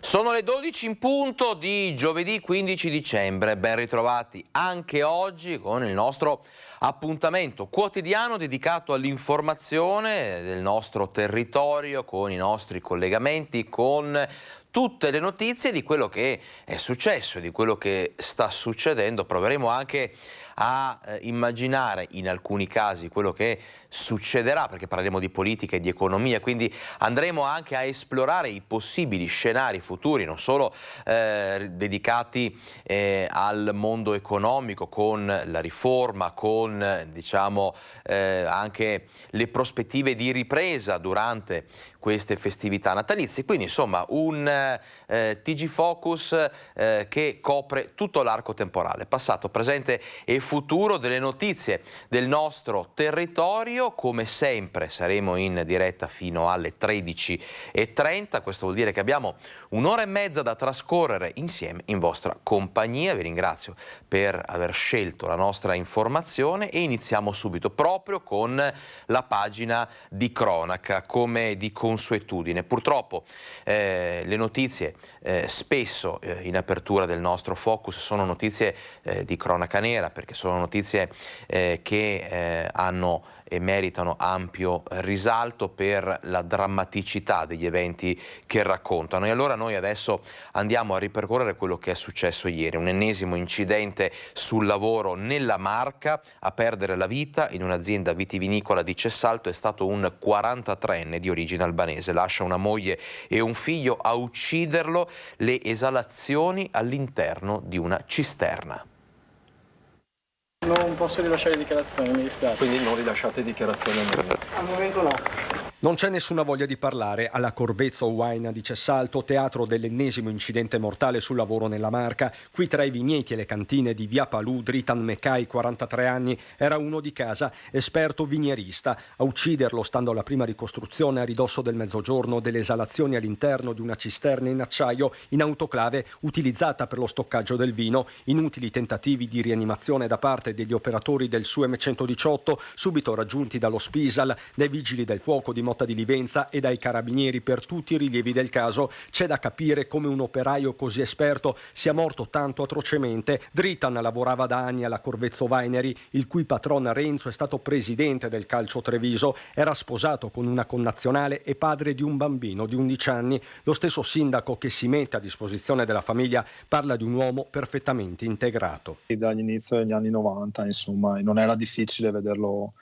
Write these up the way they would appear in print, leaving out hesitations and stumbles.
Sono le 12 in punto di giovedì 15 dicembre, ben ritrovati anche oggi con il nostro appuntamento quotidiano dedicato all'informazione del nostro territorio, con i nostri collegamenti, con tutte le notizie di quello che è successo e di quello che sta succedendo. Proveremo anche a immaginare in alcuni casi quello che succederà, perché parleremo di politica e di economia, quindi andremo anche a esplorare i possibili scenari futuri, non solo dedicati al mondo economico, con la riforma, con diciamo anche le prospettive di ripresa durante queste festività natalizie. Quindi insomma un TG Focus che copre tutto l'arco temporale, passato, presente e futuro delle notizie del nostro territorio. Come sempre saremo in diretta fino alle 13:30, questo vuol dire che abbiamo un'ora e mezza da trascorrere insieme in vostra compagnia. Vi ringrazio per aver scelto la nostra informazione e iniziamo subito proprio con la pagina di cronaca, come di consuetudine. Purtroppo le notizie spesso in apertura del nostro focus sono notizie di cronaca nera, perché sono notizie che hanno e meritano ampio risalto per la drammaticità degli eventi che raccontano. E allora noi adesso andiamo a ripercorrere quello che è successo ieri, un ennesimo incidente sul lavoro nella Marca. A perdere la vita in un'azienda vitivinicola di Cessalto è stato un 43enne di origine albanese, lascia una moglie e un figlio. A ucciderlo le esalazioni all'interno di una cisterna. Non posso rilasciare dichiarazioni, mi dispiace. Quindi non rilasciate dichiarazioni al momento? Al momento no. Non c'è nessuna voglia di parlare alla Corvezzo Huayna di Cessalto, teatro dell'ennesimo incidente mortale sul lavoro nella Marca. Qui tra i vigneti e le cantine di Via Palù, Dritan Mekai, 43 anni, era uno di casa, esperto vignerista. A ucciderlo, stando alla prima ricostruzione a ridosso del mezzogiorno, delle esalazioni all'interno di una cisterna in acciaio in autoclave utilizzata per lo stoccaggio del vino. Inutili tentativi di rianimazione da parte degli operatori del SUEM 118, subito raggiunti dallo Spisal, dai vigili del fuoco di Motta di Livenza e dai carabinieri per tutti i rilievi del caso. C'è da capire come un operaio così esperto sia morto tanto atrocemente. Dritan lavorava da anni alla Corvezzo Winery, il cui patron Renzo è stato presidente del Calcio Treviso. Era sposato con una connazionale e padre di un bambino di 11 anni. Lo stesso sindaco che si mette a disposizione della famiglia parla di un uomo perfettamente integrato. Dagli inizi degli anni 90, insomma, non era difficile vederlo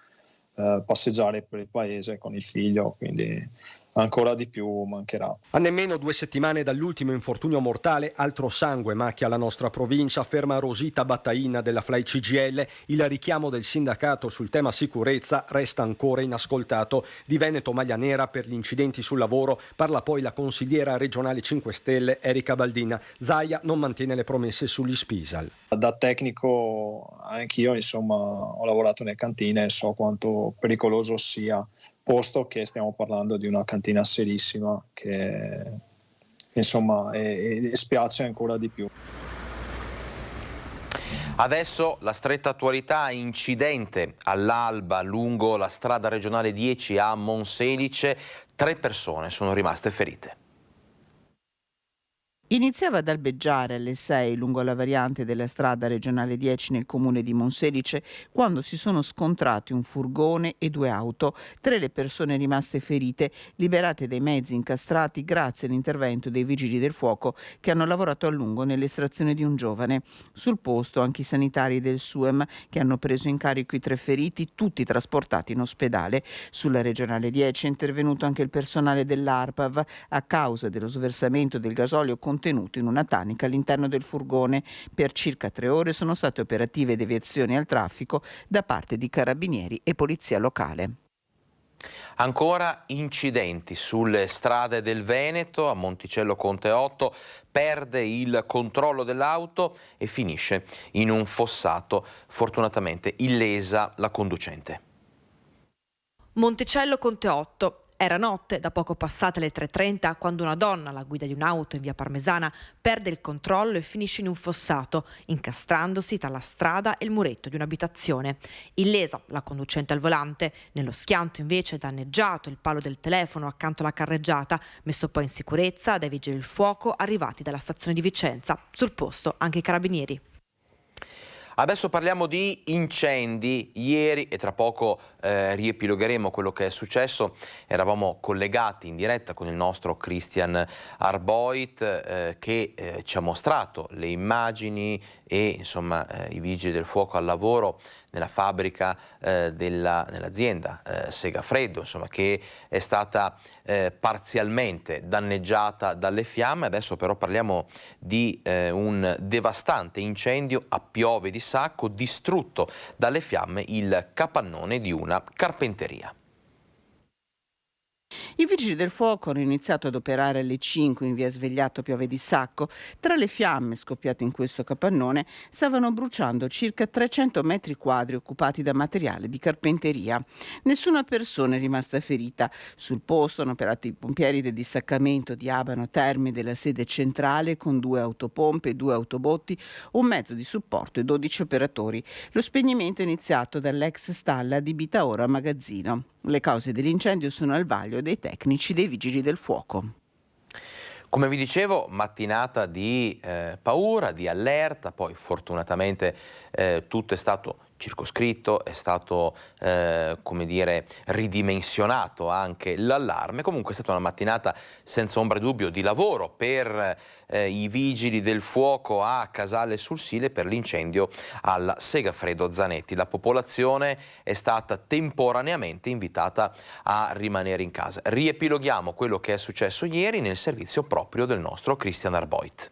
passeggiare per il paese con il figlio, quindi ancora di più mancherà. A nemmeno 2 settimane dall'ultimo infortunio mortale, altro sangue macchia la nostra provincia, afferma Rosita Battaina della Fly CGL. Il richiamo del sindacato sul tema sicurezza resta ancora inascoltato. Di Veneto maglia nera per gli incidenti sul lavoro parla poi la consigliera regionale 5 Stelle Erika Baldina. Zaia non mantiene le promesse sugli Spisal. Da tecnico anch'io, insomma, ho lavorato nelle cantine e so quanto pericoloso sia, posto che stiamo parlando di una cantina serissima che insomma e spiace ancora di più. Adesso la stretta attualità: incidente all'alba lungo la strada regionale 10 a Monselice, 3 persone sono rimaste ferite. Iniziava ad albeggiare alle 6 lungo la variante della strada regionale 10 nel comune di Monselice quando si sono scontrati un furgone e 2 auto. 3 le persone rimaste ferite, liberate dai mezzi incastrati grazie all'intervento dei vigili del fuoco che hanno lavorato a lungo nell'estrazione di un giovane. Sul posto anche i sanitari del SUEM che hanno preso in carico i 3 feriti, tutti trasportati in ospedale. Sulla regionale 10 è intervenuto anche il personale dell'ARPAV a causa dello sversamento del gasolio contenuto in una tanica all'interno del furgone. Per circa 3 ore sono state operative deviazioni al traffico da parte di carabinieri e polizia locale. Ancora incidenti sulle strade del Veneto. A Monticello Conte 8 perde il controllo dell'auto e finisce in un fossato, fortunatamente illesa la conducente. Monticello Conte 8. Era notte, da poco passate le 3:30, quando una donna alla guida di un'auto in via Parmesana perde il controllo e finisce in un fossato, incastrandosi tra la strada e il muretto di un'abitazione. Illesa la conducente al volante. Nello schianto invece è danneggiato il palo del telefono accanto alla carreggiata, messo poi in sicurezza dai vigili del fuoco arrivati dalla stazione di Vicenza. Sul posto anche i carabinieri. Adesso parliamo di incendi. Ieri, e tra poco riepilogheremo quello che è successo, eravamo collegati in diretta con il nostro Christian Arboit che ci ha mostrato le immagini e insomma i vigili del fuoco al lavoro nella fabbrica nell'azienda Segafredo, insomma, che è stata parzialmente danneggiata dalle fiamme. Adesso però parliamo di un devastante incendio a Piove di Sacco, distrutto dalle fiamme il capannone di una carpenteria. I vigili del fuoco hanno iniziato ad operare alle 5 in via Svegliato Piove di Sacco. Tra le fiamme scoppiate in questo capannone stavano bruciando circa 300 metri quadri occupati da materiale di carpenteria. Nessuna persona è rimasta ferita. Sul posto hanno operato i pompieri del distaccamento di Abano Terme della sede centrale con 2 autopompe, 2 autobotti, un mezzo di supporto e 12 operatori. Lo spegnimento è iniziato dall'ex stalla adibita ora a magazzino. Le cause dell'incendio sono al vaglio dei tecnici dei vigili del fuoco. Come vi dicevo, mattinata di paura, di allerta, poi fortunatamente tutto è stato circoscritto, è stato come dire ridimensionato anche l'allarme. Comunque è stata una mattinata senza ombra di dubbio di lavoro per i vigili del fuoco a Casale sul Sile per l'incendio alla Segafredo Zanetti. La popolazione è stata temporaneamente invitata a rimanere in casa. Riepiloghiamo quello che è successo ieri nel servizio proprio del nostro Christian Arboit.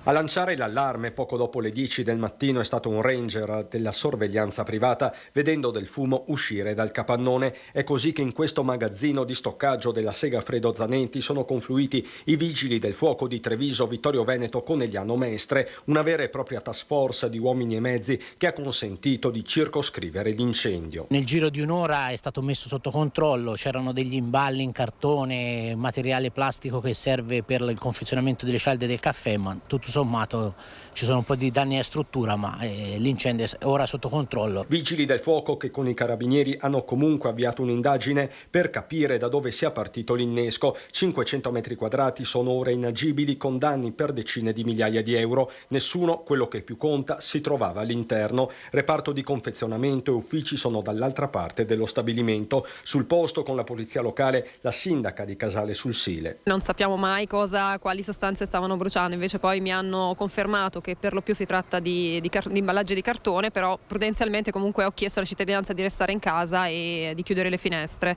A lanciare l'allarme poco dopo le 10 del mattino è stato un ranger della sorveglianza privata, vedendo del fumo uscire dal capannone. È così che in questo magazzino di stoccaggio della Segafredo Zanetti sono confluiti i vigili del fuoco di Treviso, Vittorio Veneto, Conegliano Mestre, una vera e propria task force di uomini e mezzi che ha consentito di circoscrivere l'incendio. Nel giro di un'ora è stato messo sotto controllo, c'erano degli imballi in cartone, materiale plastico che serve per il confezionamento delle cialde del caffè, ma tutto sommato ci sono un po' di danni a struttura, ma l'incendio è ora sotto controllo. Vigili del fuoco che con i carabinieri hanno comunque avviato un'indagine per capire da dove sia partito l'innesco. 500 metri quadrati sono ora inagibili con danni per decine di migliaia di euro. Nessuno, quello che più conta, si trovava all'interno. Reparto di confezionamento e uffici sono dall'altra parte dello stabilimento. Sul posto con la polizia locale la sindaca di Casale sul Sile. Non sappiamo mai quali sostanze stavano bruciando, invece poi mi hanno confermato che per lo più si tratta di imballaggi di cartone, però prudenzialmente comunque ho chiesto alla cittadinanza di restare in casa e di chiudere le finestre.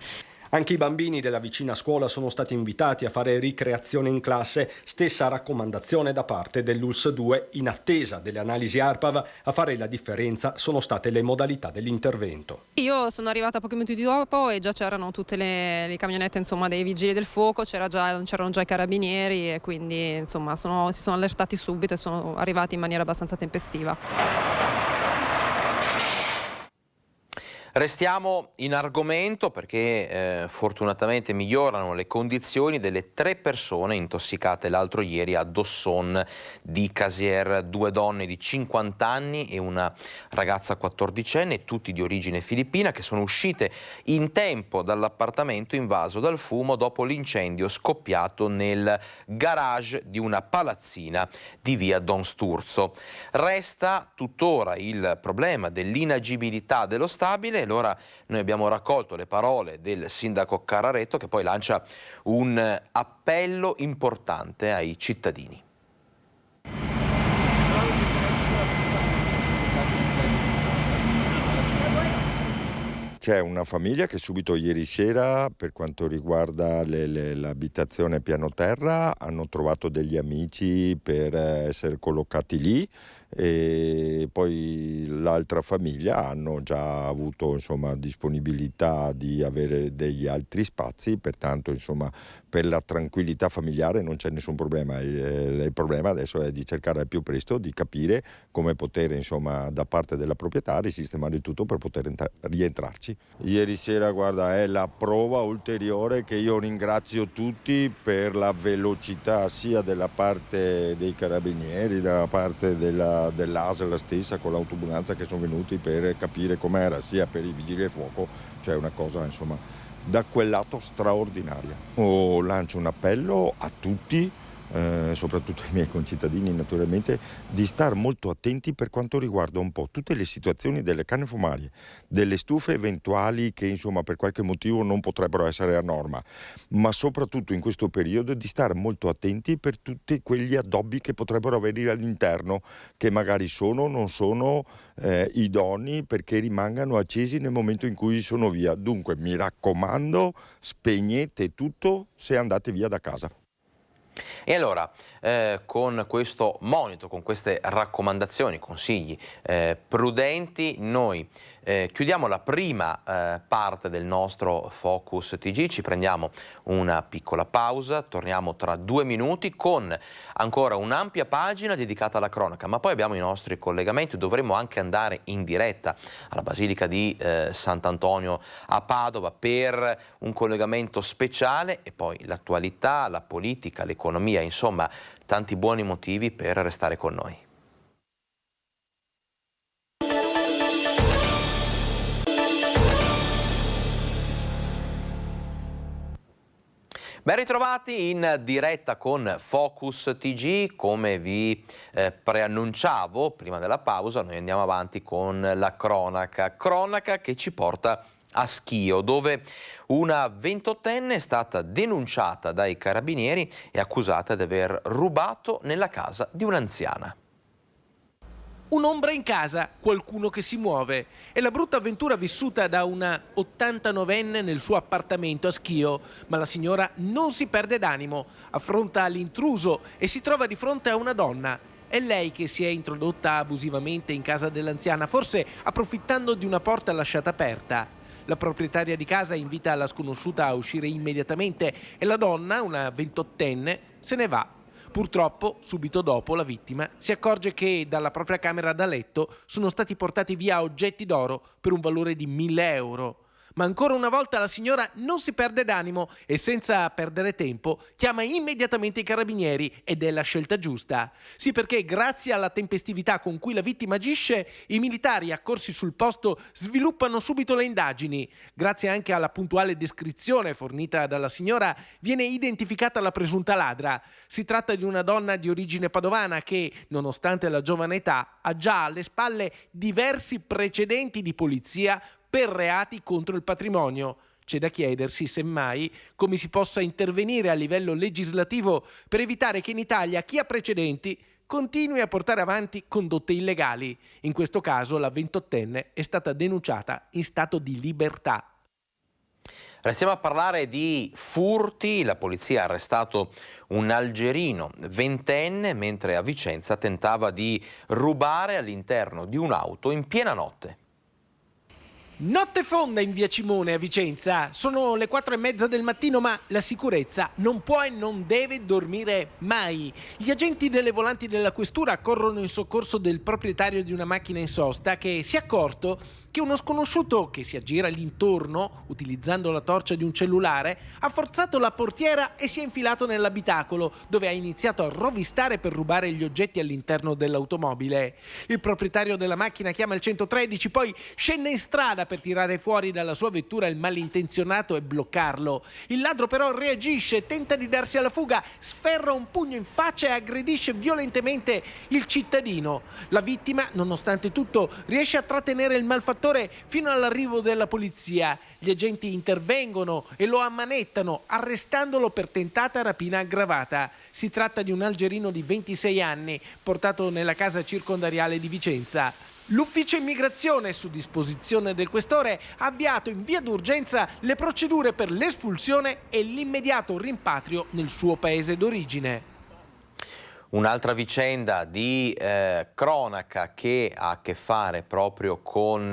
Anche i bambini della vicina scuola sono stati invitati a fare ricreazione in classe, stessa raccomandazione da parte dell'ULSS 2. In attesa delle analisi ARPAV, a fare la differenza sono state le modalità dell'intervento. Io sono arrivata pochi minuti dopo e già c'erano tutte le camionette dei vigili del fuoco, c'erano già i carabinieri e quindi si sono allertati subito e sono arrivati in maniera abbastanza tempestiva. Restiamo in argomento perché fortunatamente migliorano le condizioni delle 3 persone intossicate l'altro ieri a Dosson di Casier, 2 donne di 50 anni e una ragazza 14enne, tutti di origine filippina, che sono uscite in tempo dall'appartamento invaso dal fumo dopo l'incendio scoppiato nel garage di una palazzina di via Don Sturzo. Resta tuttora il problema dell'inagibilità dello stabile. Allora noi abbiamo raccolto le parole del sindaco Carraretto, che poi lancia un appello importante ai cittadini. C'è una famiglia che subito ieri sera, per quanto riguarda l'abitazione piano terra, hanno trovato degli amici per essere collocati lì, e poi l'altra famiglia hanno già avuto disponibilità di avere degli altri spazi, pertanto per la tranquillità familiare non c'è nessun problema. Il problema adesso è di cercare al più presto di capire come poter da parte della proprietà risistemare il tutto per poter rientrarci. Ieri sera, guarda, è la prova ulteriore che io ringrazio tutti per la velocità sia della parte dei carabinieri, della parte dell'ASL stessa con l'autobulanza che sono venuti per capire com'era, sia per i vigili del fuoco, cioè una cosa da quel lato straordinaria. Lancio un appello a tutti, soprattutto ai miei concittadini naturalmente, di star molto attenti per quanto riguarda un po' tutte le situazioni delle canne fumarie, delle stufe eventuali che per qualche motivo non potrebbero essere a norma, ma soprattutto in questo periodo di star molto attenti per tutti quegli addobbi che potrebbero avere all'interno, che magari sono o non sono idonei perché rimangano accesi nel momento in cui sono via. Dunque mi raccomando, spegnete tutto se andate via da casa. E allora, con questo monito, con queste raccomandazioni, consigli prudenti, noi chiudiamo la prima parte del nostro Focus TG, ci prendiamo una piccola pausa, torniamo tra 2 minuti con ancora un'ampia pagina dedicata alla cronaca, ma poi abbiamo i nostri collegamenti, dovremo anche andare in diretta alla Basilica di Sant'Antonio a Padova per un collegamento speciale e poi l'attualità, la politica, l'economia, insomma tanti buoni motivi per restare con noi. Ben ritrovati in diretta con Focus TG, come vi preannunciavo prima della pausa, noi andiamo avanti con la cronaca che ci porta a Schio, dove una 28enne è stata denunciata dai carabinieri e accusata di aver rubato nella casa di un'anziana. Un'ombra in casa, qualcuno che si muove. È la brutta avventura vissuta da una 89enne nel suo appartamento a Schio, ma la signora non si perde d'animo, affronta l'intruso e si trova di fronte a una donna. È lei che si è introdotta abusivamente in casa dell'anziana, forse approfittando di una porta lasciata aperta. La proprietaria di casa invita la sconosciuta a uscire immediatamente e la donna, una 28enne, se ne va. Purtroppo, subito dopo, la vittima si accorge che dalla propria camera da letto sono stati portati via oggetti d'oro per un valore di 1.000 euro. Ma ancora una volta la signora non si perde d'animo e senza perdere tempo chiama immediatamente i carabinieri ed è la scelta giusta. Sì, perché grazie alla tempestività con cui la vittima agisce, i militari accorsi sul posto sviluppano subito le indagini. Grazie anche alla puntuale descrizione fornita dalla signora viene identificata la presunta ladra. Si tratta di una donna di origine padovana che, nonostante la giovane età, ha già alle spalle diversi precedenti di polizia per reati contro il patrimonio. C'è da chiedersi, semmai, come si possa intervenire a livello legislativo per evitare che in Italia chi ha precedenti continui a portare avanti condotte illegali. In questo caso la 28enne è stata denunciata in stato di libertà. Restiamo a parlare di furti. La polizia ha arrestato un algerino 20enne mentre a Vicenza tentava di rubare all'interno di un'auto in piena notte. Notte fonda in via Cimone a Vicenza, sono le 4:30 del mattino, ma la sicurezza non può e non deve dormire mai. Gli agenti delle volanti della questura corrono in soccorso del proprietario di una macchina in sosta che si è accorto che uno sconosciuto che si aggira l'intorno utilizzando la torcia di un cellulare ha forzato la portiera e si è infilato nell'abitacolo dove ha iniziato a rovistare per rubare gli oggetti all'interno dell'automobile. Il proprietario della macchina chiama il 113, poi scende in strada per tirare fuori dalla sua vettura il malintenzionato e bloccarlo. Il ladro però reagisce, tenta di darsi alla fuga, sferra un pugno in faccia e aggredisce violentemente il cittadino. La vittima, nonostante tutto, riesce a trattenere il malfattore fino all'arrivo della polizia. Gli agenti intervengono e lo ammanettano, arrestandolo per tentata rapina aggravata. Si tratta di un algerino di 26 anni, portato nella casa circondariale di Vicenza. L'ufficio immigrazione, su disposizione del questore, ha avviato in via d'urgenza le procedure per l'espulsione e l'immediato rimpatrio nel suo paese d'origine. Un'altra vicenda di cronaca che ha a che fare proprio con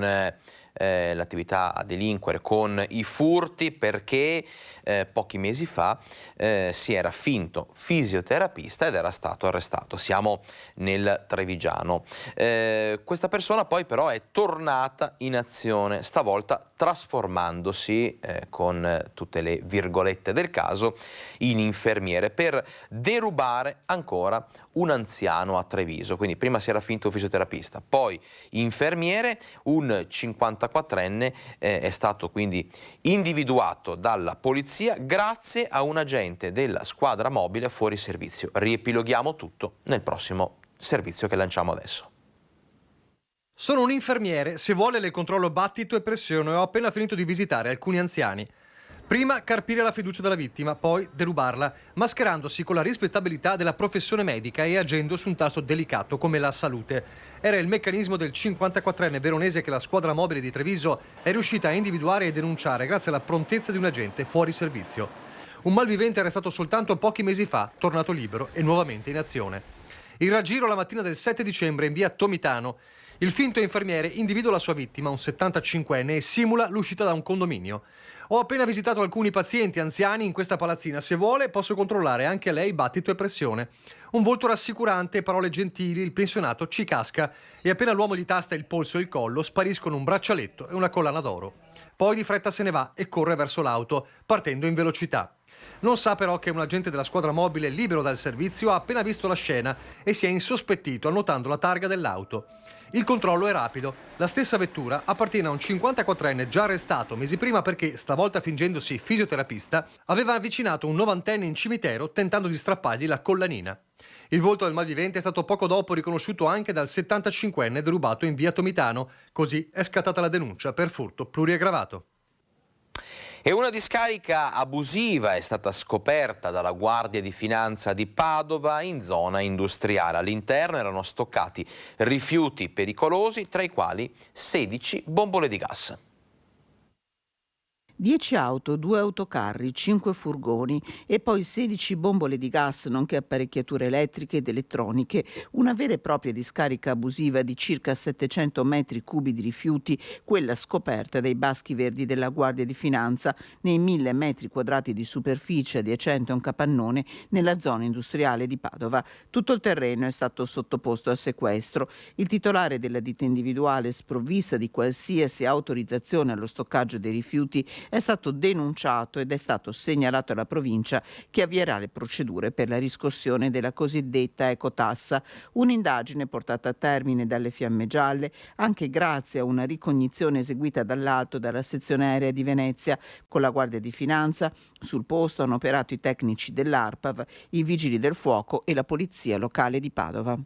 l'attività a delinquere, con i furti, perché pochi mesi fa si era finto fisioterapista ed era stato arrestato. Siamo nel Trevigiano. Questa persona poi però è tornata in azione, stavolta trasformandosi, con tutte le virgolette del caso, in infermiere per derubare ancora un anziano a Treviso. Quindi prima si era finto fisioterapista, poi infermiere. Un 54enne è stato quindi individuato dalla polizia grazie a un agente della squadra mobile fuori servizio. Riepiloghiamo tutto nel prossimo servizio che lanciamo adesso. Sono un infermiere, se vuole le controllo battito e pressione e ho appena finito di visitare alcuni anziani. Prima carpire la fiducia della vittima, poi derubarla, mascherandosi con la rispettabilità della professione medica e agendo su un tasto delicato come la salute. Era il meccanismo del 54enne veronese che la squadra mobile di Treviso è riuscita a individuare e denunciare grazie alla prontezza di un agente fuori servizio. Un malvivente arrestato soltanto pochi mesi fa, tornato libero e nuovamente in azione. Il raggiro la mattina del 7 dicembre in via Tomitano. Il finto infermiere individua la sua vittima, un 75enne, e simula l'uscita da un condominio. Ho appena visitato alcuni pazienti anziani in questa palazzina. Se vuole posso controllare anche lei battito e pressione. Un volto rassicurante, parole gentili, il pensionato ci casca e appena l'uomo gli tasta il polso e il collo spariscono un braccialetto e una collana d'oro. Poi di fretta se ne va e corre verso l'auto, partendo in velocità. Non sa però che un agente della squadra mobile libero dal servizio ha appena visto la scena e si è insospettito annotando la targa dell'auto. Il controllo è rapido. La stessa vettura appartiene a un 54enne già arrestato mesi prima perché, stavolta fingendosi fisioterapista, aveva avvicinato un 90enne in cimitero tentando di strappargli la collanina. Il volto del malvivente è stato poco dopo riconosciuto anche dal 75enne derubato in via Tomitano. Così è scattata la denuncia per furto pluriaggravato. E una discarica abusiva è stata scoperta dalla Guardia di Finanza di Padova in zona industriale. All'interno erano stoccati rifiuti pericolosi, tra i quali 16 bombole di gas. 10 auto, 2 autocarri, 5 furgoni e poi 16 bombole di gas, nonché apparecchiature elettriche ed elettroniche, una vera e propria discarica abusiva di circa 700 metri cubi di rifiuti, quella scoperta dai Baschi Verdi della Guardia di Finanza nei 1000 metri quadrati di superficie adiacente a un capannone nella zona industriale di Padova. Tutto il terreno è stato sottoposto a sequestro. Il titolare della ditta individuale, sprovvista di qualsiasi autorizzazione allo stoccaggio dei rifiuti, è stato denunciato ed è stato segnalato alla provincia che avvierà le procedure per la riscossione della cosiddetta ecotassa, un'indagine portata a termine dalle Fiamme Gialle anche grazie a una ricognizione eseguita dall'alto dalla sezione aerea di Venezia. Con la Guardia di Finanza sul posto hanno operato i tecnici dell'ARPAV, i vigili del fuoco e la polizia locale di Padova.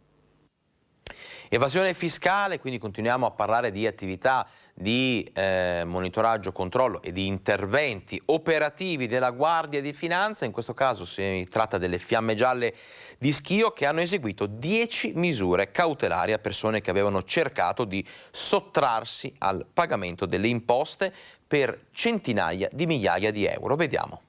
Evasione fiscale, quindi continuiamo a parlare di attività di monitoraggio, controllo e di interventi operativi della Guardia di Finanza. In questo caso si tratta delle Fiamme Gialle di Schio, che hanno eseguito 10 misure cautelari a persone che avevano cercato di sottrarsi al pagamento delle imposte per centinaia di migliaia di euro. Vediamo.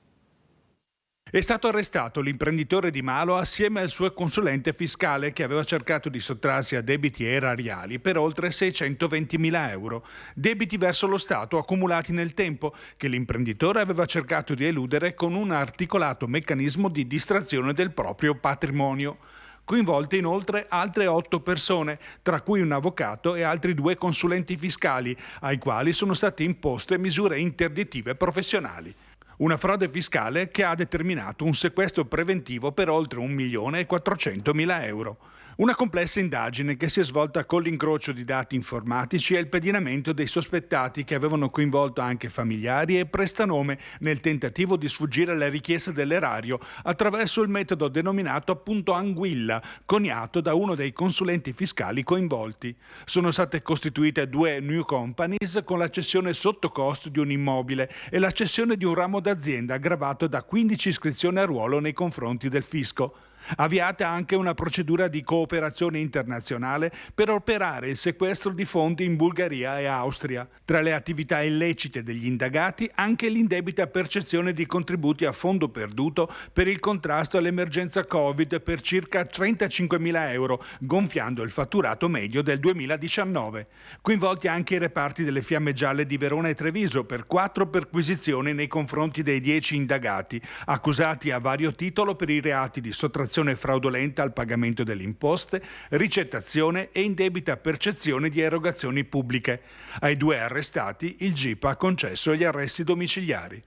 È stato arrestato l'imprenditore Di Malo assieme al suo consulente fiscale che aveva cercato di sottrarsi a debiti erariali per oltre 620.000 euro, debiti verso lo Stato accumulati nel tempo che l'imprenditore aveva cercato di eludere con un articolato meccanismo di distrazione del proprio patrimonio. Coinvolte inoltre altre 8 persone, tra cui un avvocato e altri 2 consulenti fiscali, ai quali sono state imposte misure interdittive professionali. Una frode fiscale che ha determinato un sequestro preventivo per oltre 1.400.000 euro. Una complessa indagine che si è svolta con l'incrocio di dati informatici e il pedinamento dei sospettati che avevano coinvolto anche familiari e prestanome nel tentativo di sfuggire alle richieste dell'erario attraverso il metodo denominato appunto Anguilla, coniato da uno dei consulenti fiscali coinvolti. Sono state costituite 2 new companies con la cessione sotto costo di un immobile e la cessione di un ramo d'azienda aggravato da 15 iscrizioni a ruolo nei confronti del fisco. Avviata anche una procedura di cooperazione internazionale per operare il sequestro di fondi in Bulgaria e Austria. Tra le attività illecite degli indagati anche l'indebita percezione di contributi a fondo perduto per il contrasto all'emergenza Covid per circa 35.000 euro, gonfiando il fatturato medio del 2019. Coinvolti anche i reparti delle Fiamme Gialle di Verona e Treviso per 4 perquisizioni nei confronti dei 10 indagati, accusati a vario titolo per i reati di sottrazione fraudolenta al pagamento delle imposte, ricettazione e indebita percezione di erogazioni pubbliche. Ai 2 arrestati il GIP ha concesso gli arresti domiciliari.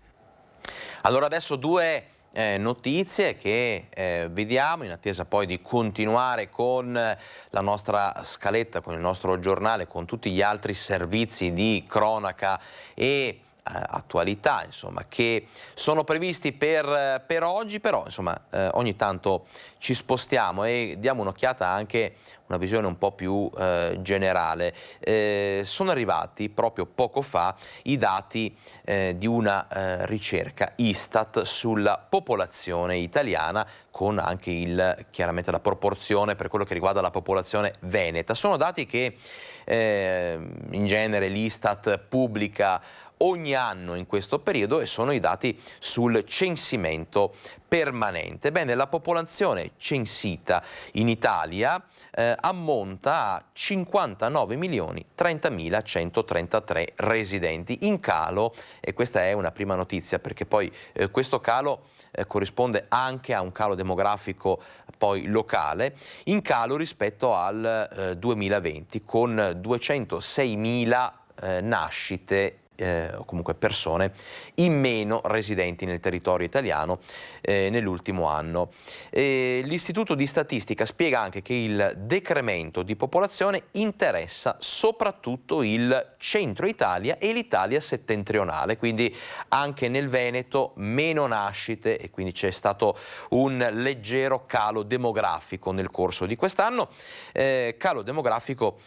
Allora adesso 2 notizie che vediamo in attesa poi di continuare con la nostra scaletta, con il nostro giornale, con tutti gli altri servizi di cronaca e attualità, insomma, che sono previsti per oggi, però insomma ogni tanto ci spostiamo e diamo un'occhiata anche una visione un po' più generale. Sono arrivati proprio poco fa i dati di una ricerca Istat sulla popolazione italiana, con anche chiaramente la proporzione per quello che riguarda la popolazione veneta. Sono dati che in genere l'Istat pubblica ogni anno in questo periodo e sono i dati sul censimento permanente. Bene, la popolazione censita in Italia ammonta a 59.030.133 residenti, in calo, e questa è una prima notizia perché poi questo calo corrisponde anche a un calo demografico poi locale, in calo rispetto al 2020 con 206.000 nascite o comunque persone in meno residenti nel territorio italiano nell'ultimo anno. L'Istituto di Statistica spiega anche che il decremento di popolazione interessa soprattutto il centro Italia e l'Italia settentrionale, quindi anche nel Veneto meno nascite e quindi c'è stato un leggero calo demografico nel corso di quest'anno, calo demografico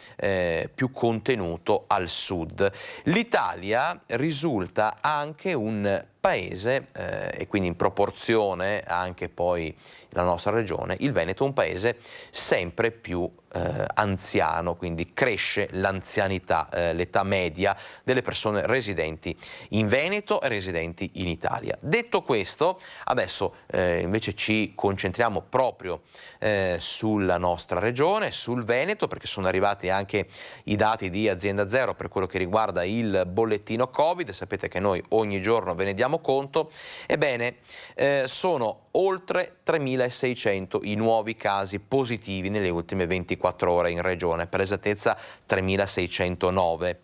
più contenuto al sud. L'Italia risulta anche un paese, e quindi in proporzione anche poi la nostra regione, il Veneto, un paese sempre più anziano, quindi cresce l'anzianità, l'età media delle persone residenti in Veneto e residenti in Italia. Detto questo, adesso invece ci concentriamo proprio sulla nostra regione, sul Veneto, perché sono arrivati anche i dati di Azienda Zero per quello che riguarda il bollettino Covid. Sapete che noi ogni giorno ve ne diamo conto. Ebbene, sono oltre 3.600 i nuovi casi positivi nelle ultime 24 ore in regione, per esattezza 3.609.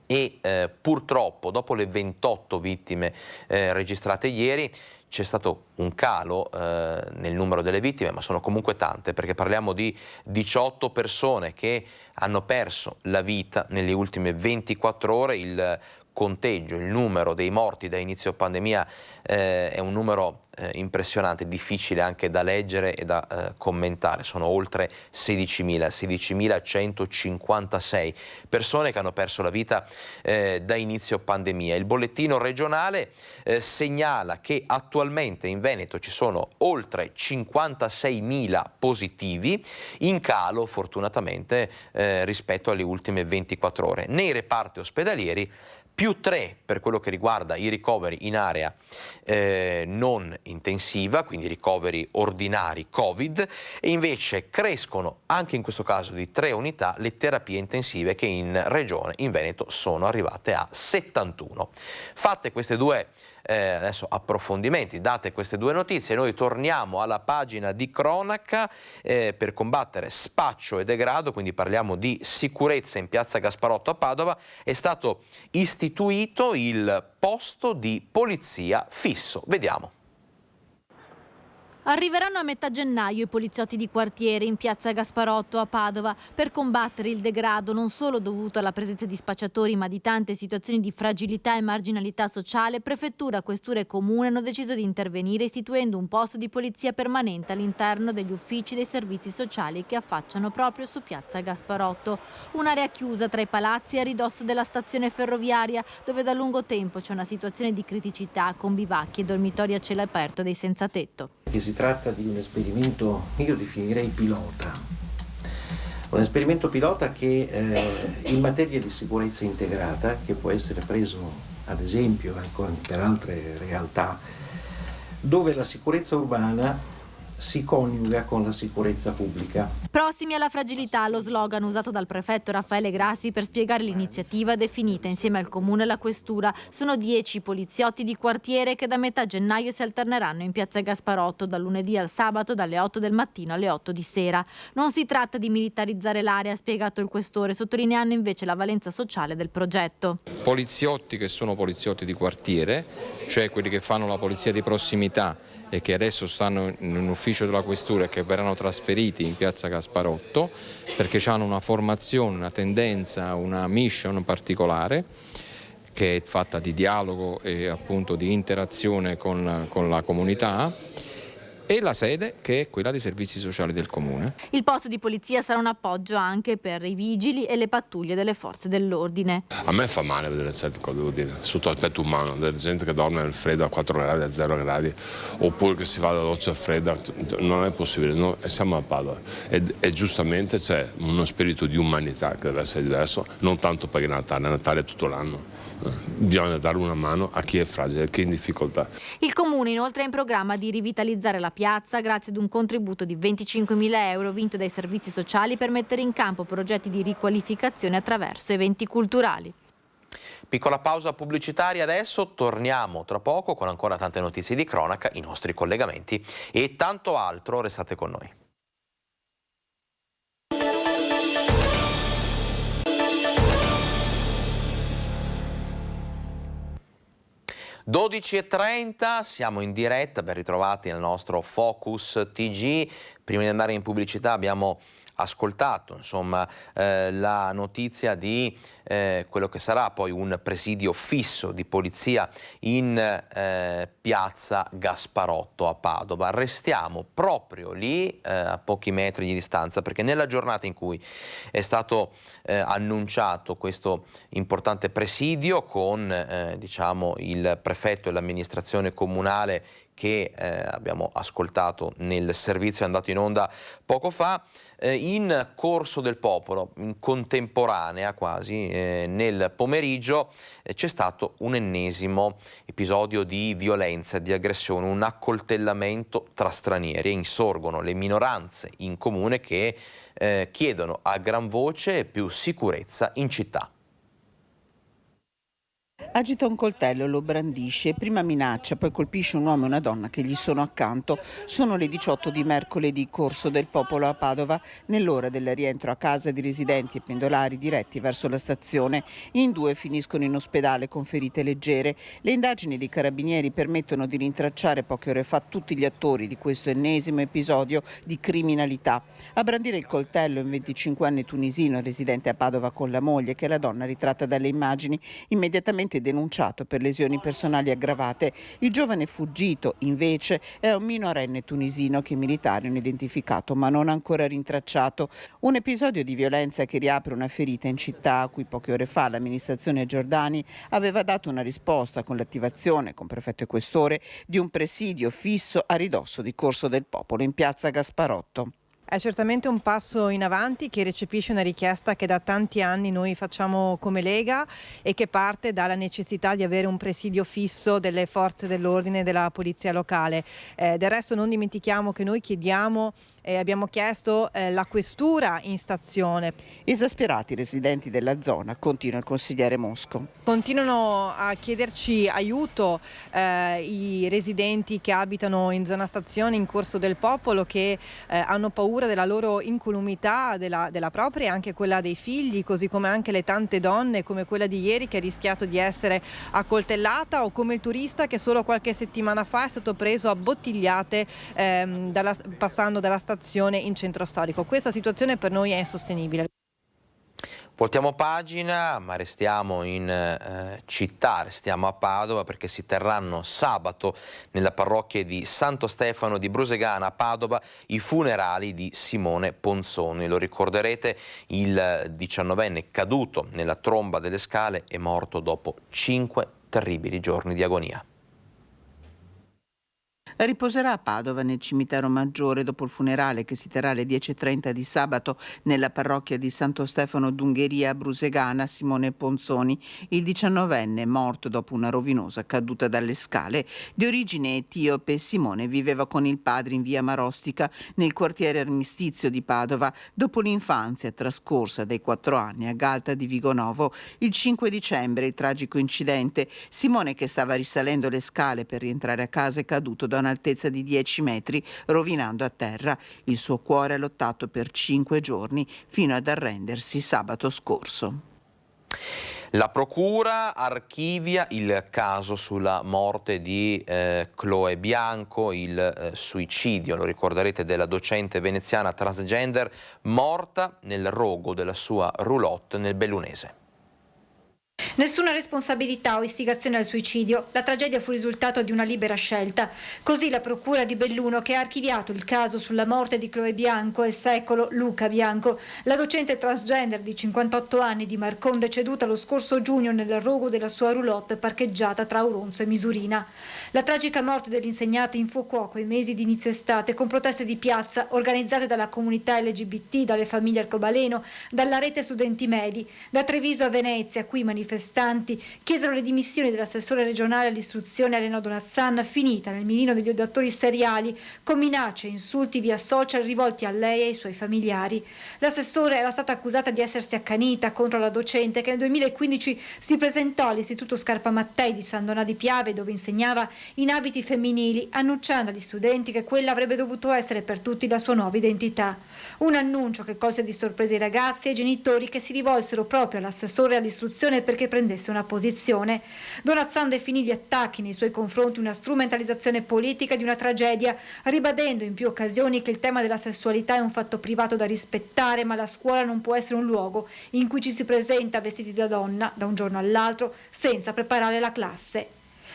E purtroppo dopo le 28 vittime registrate ieri c'è stato un calo nel numero delle vittime, ma sono comunque tante, perché parliamo di 18 persone che hanno perso la vita nelle ultime 24 ore. Il conteggio, il numero dei morti da inizio pandemia è un numero impressionante, difficile anche da leggere e da commentare. Sono oltre 16.156 persone che hanno perso la vita da inizio pandemia. Il bollettino regionale segnala che attualmente in Veneto ci sono oltre 56.000 positivi, in calo fortunatamente rispetto alle ultime 24 ore. Nei reparti ospedalieri più 3 per quello che riguarda i ricoveri in area non intensiva, quindi ricoveri ordinari Covid, e invece crescono anche in questo caso di 3 unità le terapie intensive, che in regione, in Veneto, sono arrivate a 71. Fatte queste due adesso approfondimenti, date queste due notizie, noi torniamo alla pagina di cronaca per combattere spaccio e degrado, quindi parliamo di sicurezza in piazza Gasparotto a Padova. È stato istituito il posto di polizia fisso. Vediamo. Arriveranno a metà gennaio i poliziotti di quartiere in piazza Gasparotto a Padova per combattere il degrado non solo dovuto alla presenza di spacciatori, ma di tante situazioni di fragilità e marginalità sociale. Prefettura, questura e comune hanno deciso di intervenire istituendo un posto di polizia permanente all'interno degli uffici dei servizi sociali che affacciano proprio su piazza Gasparotto. Un'area chiusa tra i palazzi a ridosso della stazione ferroviaria, dove da lungo tempo c'è una situazione di criticità con bivacchi e dormitori a cielo aperto dei senza tetto. Che si tratta di un esperimento, io definirei pilota, un esperimento pilota che in materia di sicurezza integrata, che può essere preso ad esempio per altre realtà, dove la sicurezza urbana si coniuga con la sicurezza pubblica. Prossimi alla fragilità, lo slogan usato dal prefetto Raffaele Grassi per spiegare l'iniziativa definita insieme al Comune e la Questura. Sono 10 poliziotti di quartiere che da metà gennaio si alterneranno in piazza Gasparotto dal lunedì al sabato dalle 8 del mattino alle 8 di sera. Non si tratta di militarizzare l'area, ha spiegato il Questore, sottolineando invece la valenza sociale del progetto. Poliziotti che sono poliziotti di quartiere, cioè quelli che fanno la polizia di prossimità e che adesso stanno in un ufficio della Questura e che verranno trasferiti in piazza Gasparotto perché hanno una formazione, una tendenza, una mission particolare che è fatta di dialogo e appunto di interazione con la comunità, e la sede che è quella dei servizi sociali del Comune. Il posto di polizia sarà un appoggio anche per i vigili e le pattuglie delle forze dell'ordine. A me fa male vedere certe cose, devo dire, sotto l'aspetto umano, della gente che dorme nel freddo a 4 gradi, a 0 gradi, oppure che si fa la doccia fredda, non è possibile, noi siamo a Padova e giustamente c'è uno spirito di umanità che deve essere diverso, non tanto per il Natale è tutto l'anno. Bisogna dare una mano a chi è fragile, a chi è in difficoltà. Il Comune inoltre ha in programma di rivitalizzare la piazza grazie ad un contributo di 25.000 euro vinto dai servizi sociali per mettere in campo progetti di riqualificazione attraverso eventi culturali. Piccola pausa pubblicitaria adesso, torniamo tra poco con ancora tante notizie di cronaca, i nostri collegamenti e tanto altro, restate con noi. 12:30, siamo in diretta, ben ritrovati nel nostro Focus TG. Prima di andare in pubblicità abbiamo ascoltato la notizia di quello che sarà poi un presidio fisso di polizia in piazza Gasparotto a Padova. Restiamo proprio lì a pochi metri di distanza, perché nella giornata in cui è stato annunciato questo importante presidio con il prefetto e l'amministrazione comunale che abbiamo ascoltato nel servizio andato in onda poco fa, in Corso del Popolo, in contemporanea quasi, nel pomeriggio c'è stato un ennesimo episodio di violenza e di aggressione, un accoltellamento tra stranieri, e insorgono le minoranze in comune che chiedono a gran voce più sicurezza in città. Agita un coltello, lo brandisce, prima minaccia, poi colpisce un uomo e una donna che gli sono accanto. Sono le 18 di mercoledì, Corso del Popolo a Padova, nell'ora del rientro a casa di residenti e pendolari diretti verso la stazione. In 2 finiscono in ospedale con ferite leggere. Le indagini dei carabinieri permettono di rintracciare poche ore fa tutti gli attori di questo ennesimo episodio di criminalità. A brandire il coltello un 25enne tunisino residente a Padova con la moglie, che è la donna ritratta dalle immagini, immediatamente denunciato per lesioni personali aggravate. Il giovane fuggito invece è un minorenne tunisino che i militari hanno identificato ma non ancora rintracciato. Un episodio di violenza che riapre una ferita in città a cui poche ore fa l'amministrazione Giordani aveva dato una risposta con l'attivazione, con prefetto e questore, di un presidio fisso a ridosso di Corso del Popolo in piazza Gasparotto. È certamente un passo in avanti che recepisce una richiesta che da tanti anni noi facciamo come Lega e che parte dalla necessità di avere un presidio fisso delle forze dell'ordine e della polizia locale. Del resto non dimentichiamo che noi abbiamo chiesto la questura in stazione. Esasperati i residenti della zona, continua il consigliere Mosco. Continuano a chiederci aiuto i residenti che abitano in zona stazione, in Corso del Popolo, che hanno paura della loro incolumità, della propria e anche quella dei figli, così come anche le tante donne, come quella di ieri che ha rischiato di essere accoltellata, o come il turista che solo qualche settimana fa è stato preso a bottigliate passando dalla stazione in centro storico. Questa situazione per noi è insostenibile. Voltiamo pagina, ma restiamo in città, restiamo a Padova, perché si terranno sabato nella parrocchia di Santo Stefano di Brusegana a Padova i funerali di Simone Ponzoni. Lo ricorderete, il 19enne caduto nella tromba delle scale è morto dopo 5 terribili giorni di agonia. Riposerà a Padova nel cimitero maggiore dopo il funerale che si terrà alle 10:30 di sabato nella parrocchia di Santo Stefano d'Ungheria a Brusegana Simone Ponzoni, il 19enne morto dopo una rovinosa caduta dalle scale. Di origine etiope, Simone viveva con il padre in via Marostica nel quartiere Armistizio di Padova dopo l'infanzia trascorsa dai 4 anni a Galta di Vigonovo. Il 5 dicembre il tragico incidente. Simone, che stava risalendo le scale per rientrare a casa, è caduto da un'altezza di 10 metri, rovinando a terra. Il suo cuore ha lottato per 5 giorni fino ad arrendersi sabato scorso. La procura archivia il caso sulla morte di Chloe Bianco, il suicidio, lo ricorderete, della docente veneziana transgender morta nel rogo della sua roulotte nel Bellunese. Nessuna responsabilità o istigazione al suicidio. La tragedia fu il risultato di una libera scelta. Così la procura di Belluno, che ha archiviato il caso sulla morte di Chloe Bianco e il secolo Luca Bianco, la docente transgender di 58 anni di Marcon, deceduta lo scorso giugno nel rogo della sua roulotte parcheggiata tra Auronzo e Misurina. La tragica morte dell'insegnante infuocò quei mesi di inizio estate con proteste di piazza organizzate dalla comunità LGBT, dalle famiglie arcobaleno, dalla rete studenti medi. Da Treviso a Venezia, qui manifestanti chiesero le dimissioni dell'assessore regionale all'istruzione Elena Donazzan, finita nel mirino degli odiatori seriali, con minacce e insulti via social rivolti a lei e ai suoi familiari. L'assessore era stata accusata di essersi accanita contro la docente che nel 2015 si presentò all'Istituto Scarpa Mattei di San Donà di Piave, dove insegnava in abiti femminili, annunciando agli studenti che quella avrebbe dovuto essere per tutti la sua nuova identità. Un annuncio che colse di sorpresa i ragazzi e i genitori, che si rivolsero proprio all'assessore all'istruzione perché prendesse una posizione. Donazzan definì gli attacchi nei suoi confronti una strumentalizzazione politica di una tragedia, ribadendo in più occasioni che il tema della sessualità è un fatto privato da rispettare, ma la scuola non può essere un luogo in cui ci si presenta vestiti da donna da un giorno all'altro senza preparare la classe.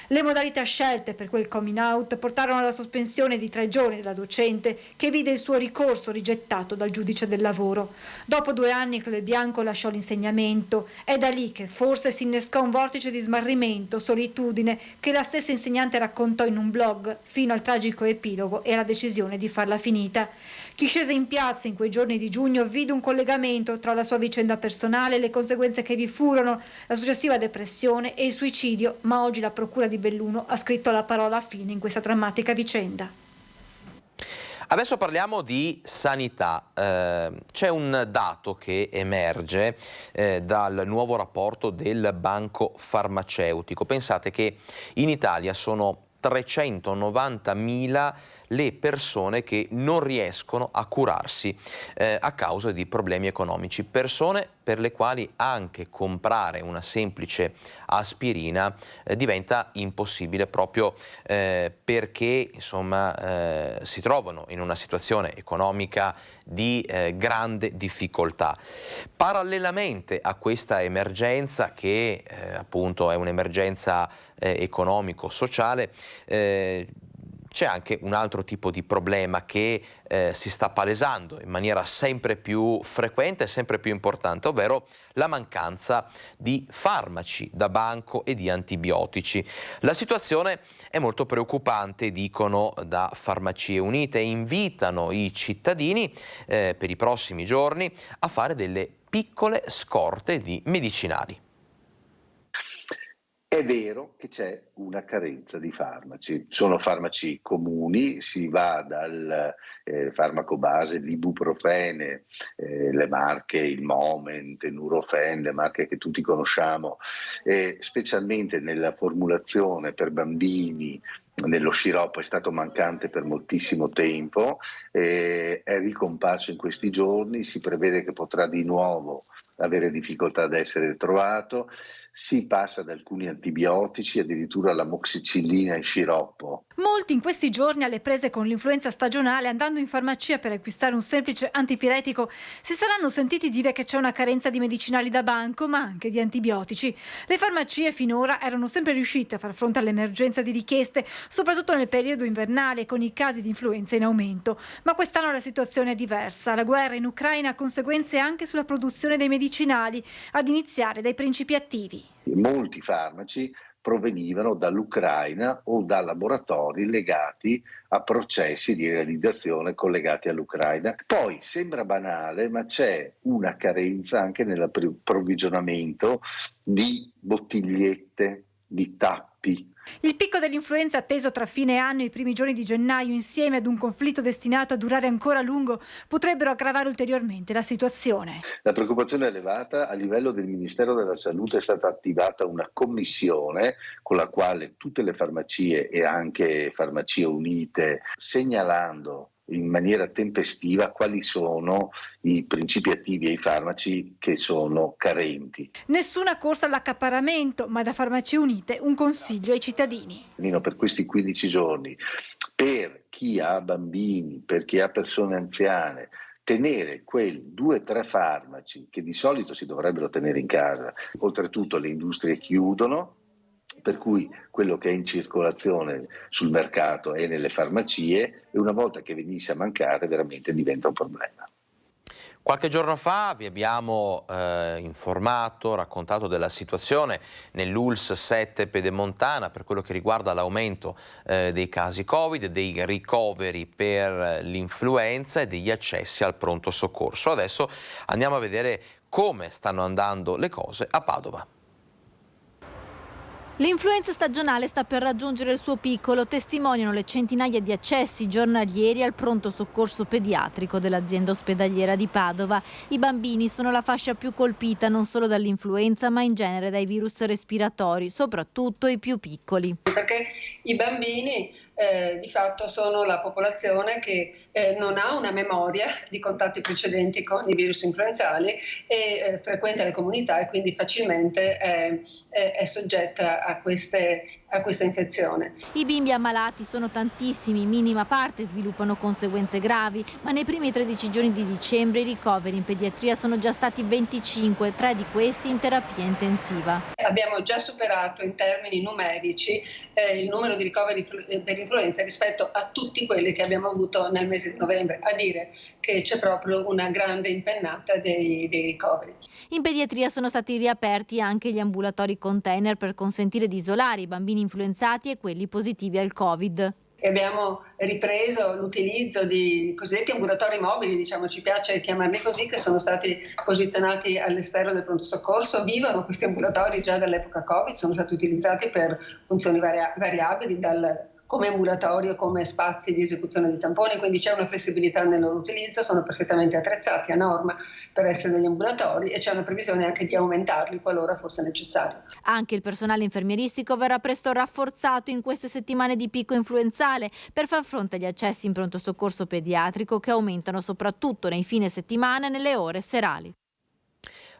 Le modalità scelte per quel coming out portarono alla sospensione di 3 giorni della docente, che vide il suo ricorso rigettato dal giudice del lavoro. Dopo 2 anni Chloe Bianco lasciò l'insegnamento. È da lì che forse si innescò un vortice di smarrimento, solitudine, che la stessa insegnante raccontò in un blog, fino al tragico epilogo e alla decisione di farla finita. Chi scese in piazza in quei giorni di giugno vide un collegamento tra la sua vicenda personale e le conseguenze che vi furono, la successiva depressione e il suicidio, ma oggi la procura di Belluno ha scritto la parola fine in questa drammatica vicenda. Adesso parliamo di sanità. C'è un dato che emerge dal nuovo rapporto del Banco Farmaceutico. Pensate che in Italia sono 390.000 le persone che non riescono a curarsi a causa di problemi economici, persone per le quali anche comprare una semplice aspirina diventa impossibile proprio perché insomma si trovano in una situazione economica di grande difficoltà. Parallelamente a questa emergenza, che appunto è un'emergenza economico-sociale, c'è anche un altro tipo di problema che si sta palesando in maniera sempre più frequente e sempre più importante, ovvero la mancanza di farmaci da banco e di antibiotici. La situazione è molto preoccupante, dicono da Farmacie Unite, e invitano i cittadini per i prossimi giorni a fare delle piccole scorte di medicinali. È vero che c'è una carenza di farmaci, sono farmaci comuni, si va dal farmaco base, l'ibuprofene, le marche, il Moment, il Nurofen, le marche che tutti conosciamo, specialmente nella formulazione per bambini. Nello sciroppo è stato mancante per moltissimo tempo, è ricomparso in questi giorni, si prevede che potrà di nuovo avere difficoltà ad essere trovato. Si passa da alcuni antibiotici addirittura all'amoxicillina in sciroppo. Molti in questi giorni, alle prese con l'influenza stagionale, andando in farmacia per acquistare un semplice antipiretico, si saranno sentiti dire che c'è una carenza di medicinali da banco, ma anche di antibiotici. Le farmacie finora erano sempre riuscite a far fronte all'emergenza di richieste, soprattutto nel periodo invernale, con i casi di influenza in aumento. Ma quest'anno la situazione è diversa. La guerra in Ucraina ha conseguenze anche sulla produzione dei medicinali, ad iniziare dai principi attivi. Molti farmaci provenivano dall'Ucraina o da laboratori legati a processi di realizzazione collegati all'Ucraina. Poi sembra banale, ma c'è una carenza anche nell'approvvigionamento di bottigliette, di tappi. Il picco dell'influenza atteso tra fine anno e i primi giorni di gennaio, insieme ad un conflitto destinato a durare ancora a lungo, potrebbero aggravare ulteriormente la situazione. La preoccupazione è elevata. A livello del Ministero della Salute è stata attivata una commissione con la quale tutte le farmacie e anche Farmacie Unite, segnalando in maniera tempestiva quali sono i principi attivi e i farmaci che sono carenti. Nessuna corsa all'accaparramento, ma da Farmacie Unite un consiglio ai cittadini. Per questi 15 giorni, per chi ha bambini, per chi ha persone anziane, tenere quei 2-3 farmaci che di solito si dovrebbero tenere in casa. Oltretutto le industrie chiudono, per cui quello che è in circolazione sul mercato è nelle farmacie e una volta che venisse a mancare veramente diventa un problema. Qualche giorno fa vi abbiamo informato, raccontato della situazione nell'ULSS 7 Pedemontana per quello che riguarda l'aumento dei casi Covid, dei ricoveri per l'influenza e degli accessi al pronto soccorso. Adesso andiamo a vedere come stanno andando le cose a Padova. L'influenza stagionale sta per raggiungere il suo picco, lo testimoniano le centinaia di accessi giornalieri al pronto soccorso pediatrico dell'azienda ospedaliera di Padova. I bambini sono la fascia più colpita non solo dall'influenza ma in genere dai virus respiratori, soprattutto i più piccoli. Perché i bambini di fatto sono la popolazione che non ha una memoria di contatti precedenti con i virus influenzali e frequenta le comunità e quindi facilmente è soggetta a questa infezione. I bimbi ammalati sono tantissimi, in minima parte sviluppano conseguenze gravi, ma nei primi 13 giorni di dicembre i ricoveri in pediatria sono già stati 25, 3 di questi in terapia intensiva. Abbiamo già superato in termini numerici il numero di ricoveri per influenza rispetto a tutti quelli che abbiamo avuto nel mese di novembre, a dire che c'è proprio una grande impennata dei ricoveri. In pediatria sono stati riaperti anche gli ambulatori container per consentire di isolare i bambini influenzati e quelli positivi al Covid. Abbiamo ripreso l'utilizzo di cosiddetti ambulatori mobili, ci piace chiamarli così, che sono stati posizionati all'esterno del pronto soccorso. Vivono questi ambulatori già dall'epoca Covid, sono stati utilizzati per funzioni variabili, come ambulatorio, come spazi di esecuzione di tamponi, quindi c'è una flessibilità nel loro utilizzo, sono perfettamente attrezzati a norma per essere degli ambulatori e c'è una previsione anche di aumentarli qualora fosse necessario. Anche il personale infermieristico verrà presto rafforzato in queste settimane di picco influenzale per far fronte agli accessi in pronto soccorso pediatrico che aumentano soprattutto nei fine settimana e nelle ore serali.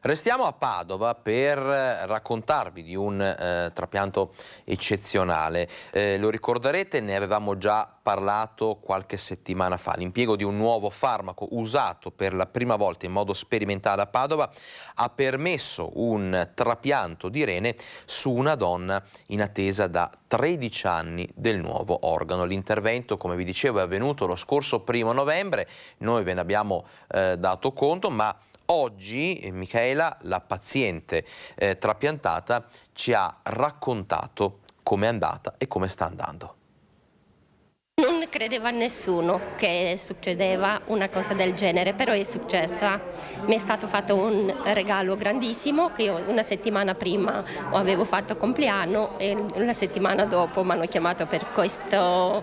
Restiamo a Padova per raccontarvi di un trapianto eccezionale. Lo ricorderete, ne avevamo già parlato qualche settimana fa. L'impiego di un nuovo farmaco usato per la prima volta in modo sperimentale a Padova ha permesso un trapianto di rene su una donna in attesa da 13 anni del nuovo organo. L'intervento, come vi dicevo, è avvenuto lo scorso 1° novembre. Noi ve ne abbiamo dato conto, ma oggi Michaela, la paziente trapiantata, ci ha raccontato com'è andata e come sta andando. Non credeva nessuno che succedeva una cosa del genere, però è successa. Mi è stato fatto un regalo grandissimo che io una settimana prima avevo fatto compleanno e una settimana dopo mi hanno chiamato per questo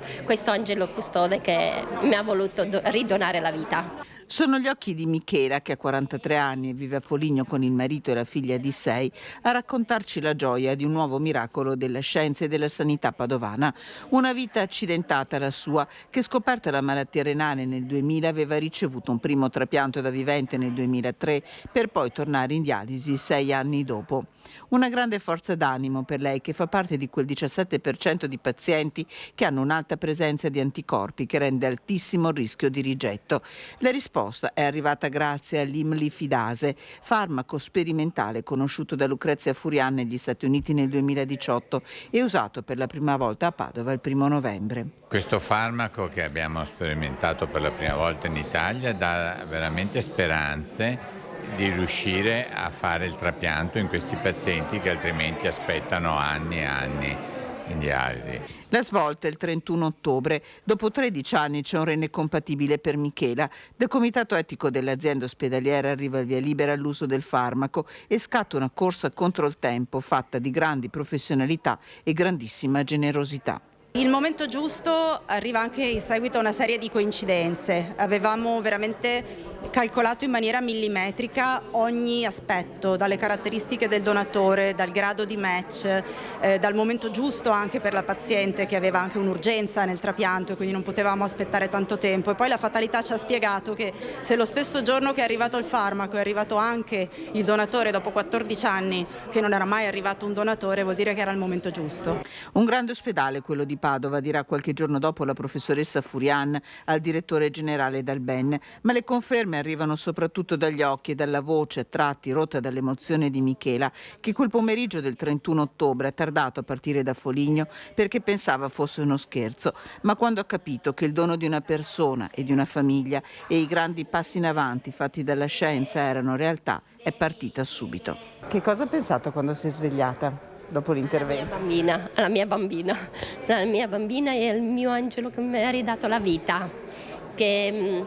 angelo custode che mi ha voluto ridonare la vita. Sono gli occhi di Michela, che ha 43 anni e vive a Foligno con il marito e la figlia di 6, a raccontarci la gioia di un nuovo miracolo della scienza e della sanità padovana. Una vita accidentata la sua, che scoperta la malattia renale nel 2000 aveva ricevuto un primo trapianto da vivente nel 2003 per poi tornare in dialisi 6 anni dopo. Una grande forza d'animo per lei, che fa parte di quel 17% di pazienti che hanno un'alta presenza di anticorpi che rende altissimo il rischio di rigetto. La risposta è arrivata grazie all'imlifidase, farmaco sperimentale conosciuto da Lucrezia Furian negli Stati Uniti nel 2018 e usato per la prima volta a Padova il 1° novembre. Questo farmaco che abbiamo sperimentato per la prima volta in Italia dà veramente speranze di riuscire a fare il trapianto in questi pazienti che altrimenti aspettano anni e anni in dialisi. La svolta è il 31 ottobre. Dopo 13 anni c'è un rene compatibile per Michela. Dal comitato etico dell'azienda ospedaliera arriva il via libera all'uso del farmaco e scatta una corsa contro il tempo fatta di grandi professionalità e grandissima generosità. Il momento giusto arriva anche in seguito a una serie di coincidenze. Avevamo veramente calcolato in maniera millimetrica ogni aspetto, dalle caratteristiche del donatore, dal grado di match, dal momento giusto anche per la paziente che aveva anche un'urgenza nel trapianto e quindi non potevamo aspettare tanto tempo. E poi la fatalità ci ha spiegato che se lo stesso giorno che è arrivato il farmaco è arrivato anche il donatore dopo 14 anni che non era mai arrivato un donatore, vuol dire che era il momento giusto. Un grande ospedale quello di Padova, dirà qualche giorno dopo la professoressa Furian al direttore generale Dalben, ma le conferme arrivano soprattutto dagli occhi e dalla voce a tratti rotta dall'emozione di Michela, che quel pomeriggio del 31 ottobre ha tardato a partire da Foligno perché pensava fosse uno scherzo, ma quando ha capito che il dono di una persona e di una famiglia e i grandi passi in avanti fatti dalla scienza erano realtà, è partita subito. Che cosa ha pensato quando si è svegliata? Dopo l'intervento? Alla mia bambina e al mio angelo che mi ha ridato la vita, che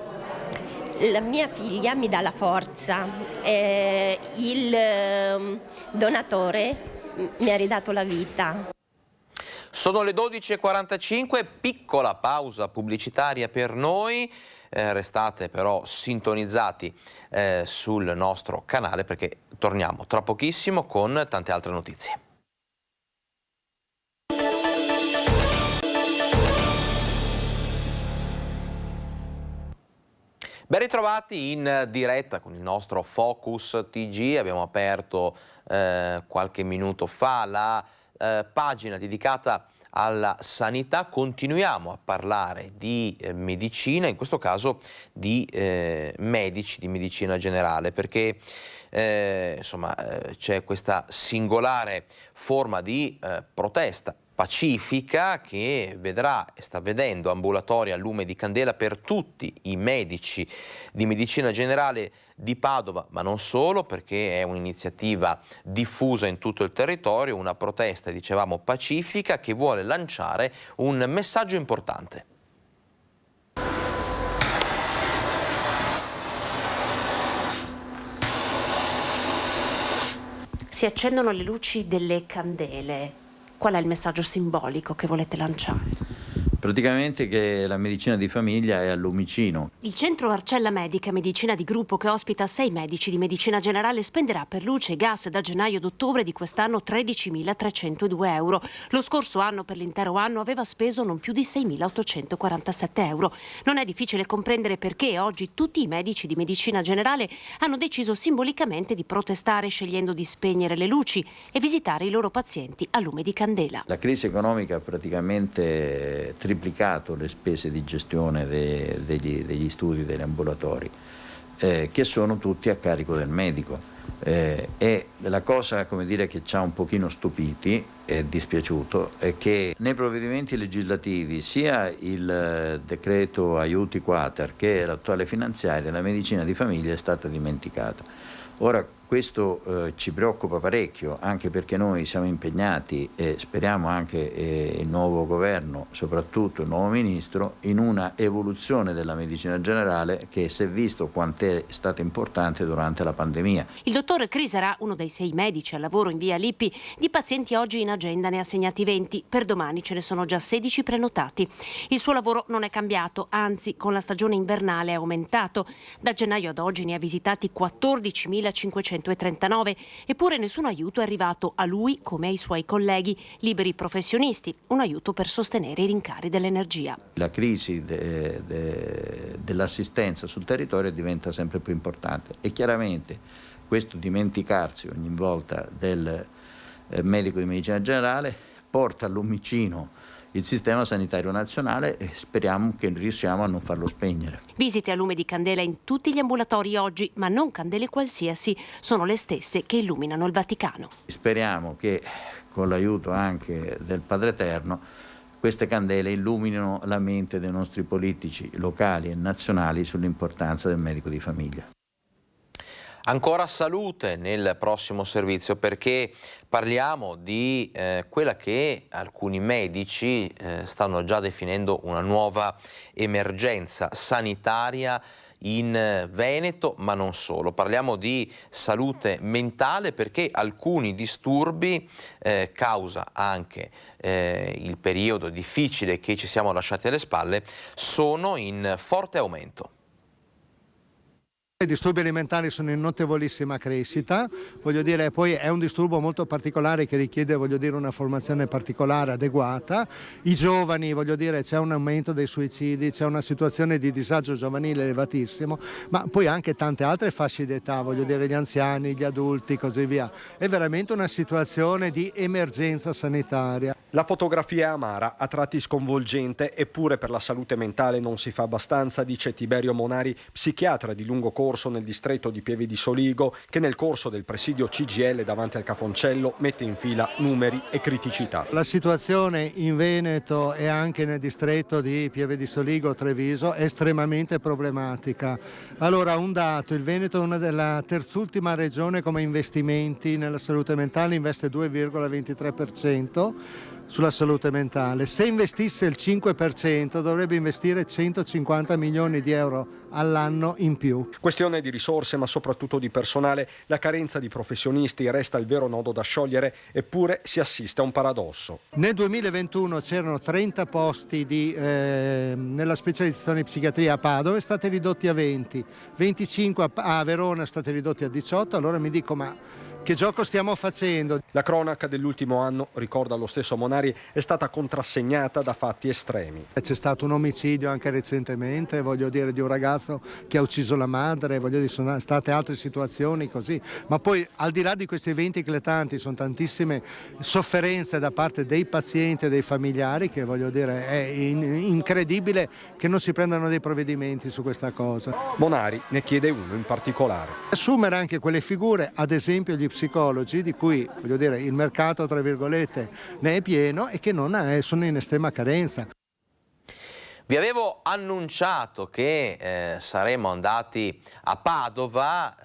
la mia figlia mi dà la forza, il donatore mi ha ridato la vita. Sono le 12:45, piccola pausa pubblicitaria per noi. Restate però sintonizzati sul nostro canale perché torniamo tra pochissimo con tante altre notizie. Ben ritrovati in diretta con il nostro Focus TG. Abbiamo aperto qualche minuto fa la pagina dedicata alla sanità. Continuiamo a parlare di medicina, in questo caso di medici di medicina generale, perché c'è questa singolare forma di protesta pacifica che vedrà e sta vedendo ambulatori a lume di candela per tutti i medici di medicina generale di Padova, ma non solo, perché è un'iniziativa diffusa in tutto il territorio, una protesta, dicevamo, pacifica che vuole lanciare un messaggio importante. Si accendono le luci delle candele. Qual è il messaggio simbolico che volete lanciare? Praticamente che la medicina di famiglia è a Lumicino. Il centro Arcella Medica Medicina di Gruppo, che ospita 6 medici di medicina generale, spenderà per luce e gas da gennaio ad ottobre di quest'anno 13.302 euro. Lo scorso anno, per l'intero anno, aveva speso non più di 6.847 euro. Non è difficile comprendere perché oggi tutti i medici di medicina generale hanno deciso simbolicamente di protestare, scegliendo di spegnere le luci e visitare i loro pazienti a lume di candela. La crisi economica ha praticamente triplicato le spese di gestione degli studi, degli ambulatori, che sono tutti a carico del medico. E la cosa, come dire, che ci ha un pochino stupiti e dispiaciuto è che nei provvedimenti legislativi, sia il decreto aiuti quater che l'attuale finanziaria, la medicina di famiglia è stata dimenticata. Ora questo ci preoccupa parecchio, anche perché noi siamo impegnati e speriamo anche il nuovo governo, soprattutto il nuovo ministro, in una evoluzione della medicina generale che si è visto quant'è stata importante durante la pandemia. Il dottor Crisera, uno dei 6 medici al lavoro in via Lippi, di pazienti oggi in agenda ne ha segnati 20, per domani ce ne sono già 16 prenotati. Il suo lavoro non è cambiato, anzi con la stagione invernale è aumentato. Da gennaio ad oggi ne ha visitati 14.539, eppure nessun aiuto è arrivato a lui come ai suoi colleghi, liberi professionisti, un aiuto per sostenere i rincari dell'energia. La crisi dell'assistenza sul territorio diventa sempre più importante e chiaramente questo dimenticarsi ogni volta del medico di medicina generale porta a Lumicino il sistema sanitario nazionale e speriamo che riusciamo a non farlo spegnere. Visite a lume di candela in tutti gli ambulatori oggi, ma non candele qualsiasi, sono le stesse che illuminano il Vaticano. Speriamo che con l'aiuto anche del Padre Eterno queste candele illuminino la mente dei nostri politici locali e nazionali sull'importanza del medico di famiglia. Ancora salute nel prossimo servizio, perché parliamo di quella che alcuni medici stanno già definendo una nuova emergenza sanitaria in Veneto, ma non solo. Parliamo di salute mentale perché alcuni disturbi, causa anche il periodo difficile che ci siamo lasciati alle spalle, sono in forte aumento. I disturbi alimentari sono in notevolissima crescita, voglio dire, poi è un disturbo molto particolare che richiede, voglio dire, una formazione particolare, adeguata. I giovani, voglio dire, c'è un aumento dei suicidi, c'è una situazione di disagio giovanile elevatissimo, ma poi anche tante altre fasce di età, voglio dire, gli anziani, gli adulti, così via. È veramente una situazione di emergenza sanitaria. La fotografia è amara, a tratti sconvolgente, eppure per la salute mentale non si fa abbastanza, dice Tiberio Monari, psichiatra di lungo corso nel distretto di Pieve di Soligo, che nel corso del presidio CGIL davanti al Cafoncello mette in fila numeri e criticità. La situazione in Veneto e anche nel distretto di Pieve di Soligo, Treviso, è estremamente problematica. Allora, un dato: il Veneto è una della terzultima regione come investimenti nella salute mentale, investe 2,23% sulla salute mentale. Se investisse il 5% dovrebbe investire 150 milioni di euro all'anno in più. Questione di risorse, ma soprattutto di personale. La carenza di professionisti resta il vero nodo da sciogliere, eppure si assiste a un paradosso. Nel 2021 c'erano 30 posti nella specializzazione di psichiatria a Padova, è stati ridotti a 20, 25 a Verona, stati ridotti a 18, allora mi dico, ma che gioco stiamo facendo? La cronaca dell'ultimo anno, ricorda lo stesso Monari, è stata contrassegnata da fatti estremi. C'è stato un omicidio anche recentemente, voglio dire, di un ragazzo che ha ucciso la madre, voglio dire, sono state altre situazioni così. Ma poi, al di là di questi eventi eclatanti, sono tantissime sofferenze da parte dei pazienti e dei familiari, che voglio dire, è incredibile che non si prendano dei provvedimenti su questa cosa. Monari ne chiede uno in particolare. Assumere anche quelle figure, ad esempio gli psicologi, di cui, voglio dire, il mercato, tra virgolette, ne è pieno e che sono in estrema carenza. Vi avevo annunciato che saremmo andati a Padova,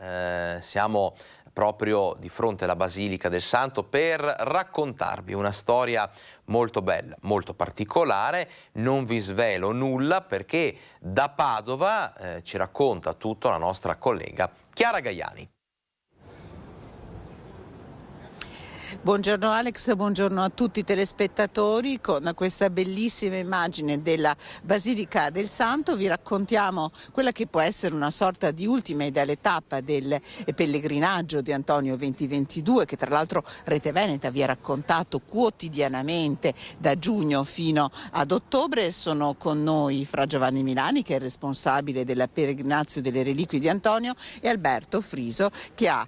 siamo proprio di fronte alla Basilica del Santo per raccontarvi una storia molto bella, molto particolare. Non vi svelo nulla perché da Padova ci racconta tutto la nostra collega Chiara Gaiani. Buongiorno Alex, buongiorno a tutti i telespettatori. Con questa bellissima immagine della Basilica del Santo vi raccontiamo quella che può essere una sorta di ultima ideale tappa del pellegrinaggio di Antonio 2022, che tra l'altro Rete Veneta vi ha raccontato quotidianamente da giugno fino ad ottobre. Sono con noi Fra Giovanni Milani, che è il responsabile della Peregrinazio delle Reliquie di Antonio, e Alberto Friso, che ha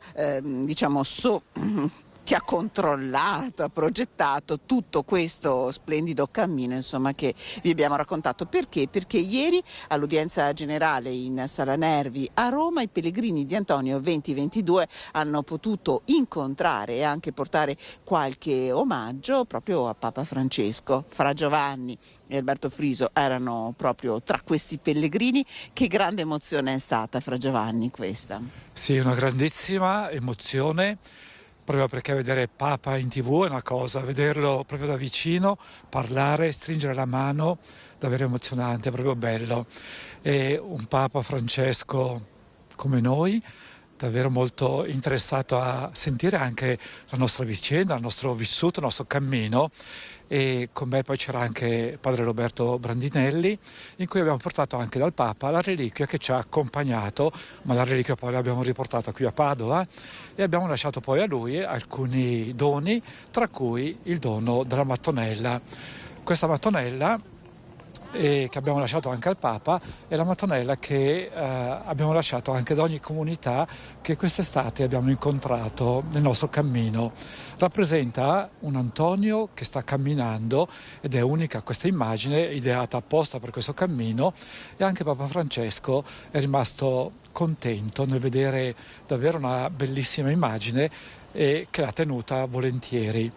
che ha controllato, ha progettato tutto questo splendido cammino, insomma, che vi abbiamo raccontato. Perché? Perché ieri all'udienza generale in Sala Nervi a Roma i pellegrini di Antonio 2022 hanno potuto incontrare e anche portare qualche omaggio proprio a Papa Francesco. Fra Giovanni e Alberto Friso erano proprio tra questi pellegrini. Che grande emozione è stata, Fra Giovanni, questa? Sì, una grandissima emozione. Proprio perché vedere Papa in TV è una cosa, vederlo proprio da vicino, parlare, stringere la mano, davvero emozionante, proprio bello. E un Papa Francesco come noi, davvero molto interessato a sentire anche la nostra vicenda, il nostro vissuto, il nostro cammino. E con me poi c'era anche padre Roberto Brandinelli, in cui abbiamo portato anche dal Papa la reliquia che ci ha accompagnato, ma la reliquia poi l'abbiamo riportata qui a Padova e abbiamo lasciato poi a lui alcuni doni, tra cui il dono della mattonella. Questa mattonella che abbiamo lasciato anche al Papa è la mattonella che abbiamo lasciato anche ad ogni comunità che quest'estate abbiamo incontrato nel nostro cammino. Rappresenta un Antonio che sta camminando ed è unica questa immagine, ideata apposta per questo cammino, e anche Papa Francesco è rimasto contento nel vedere davvero una bellissima immagine e che l'ha tenuta volentieri.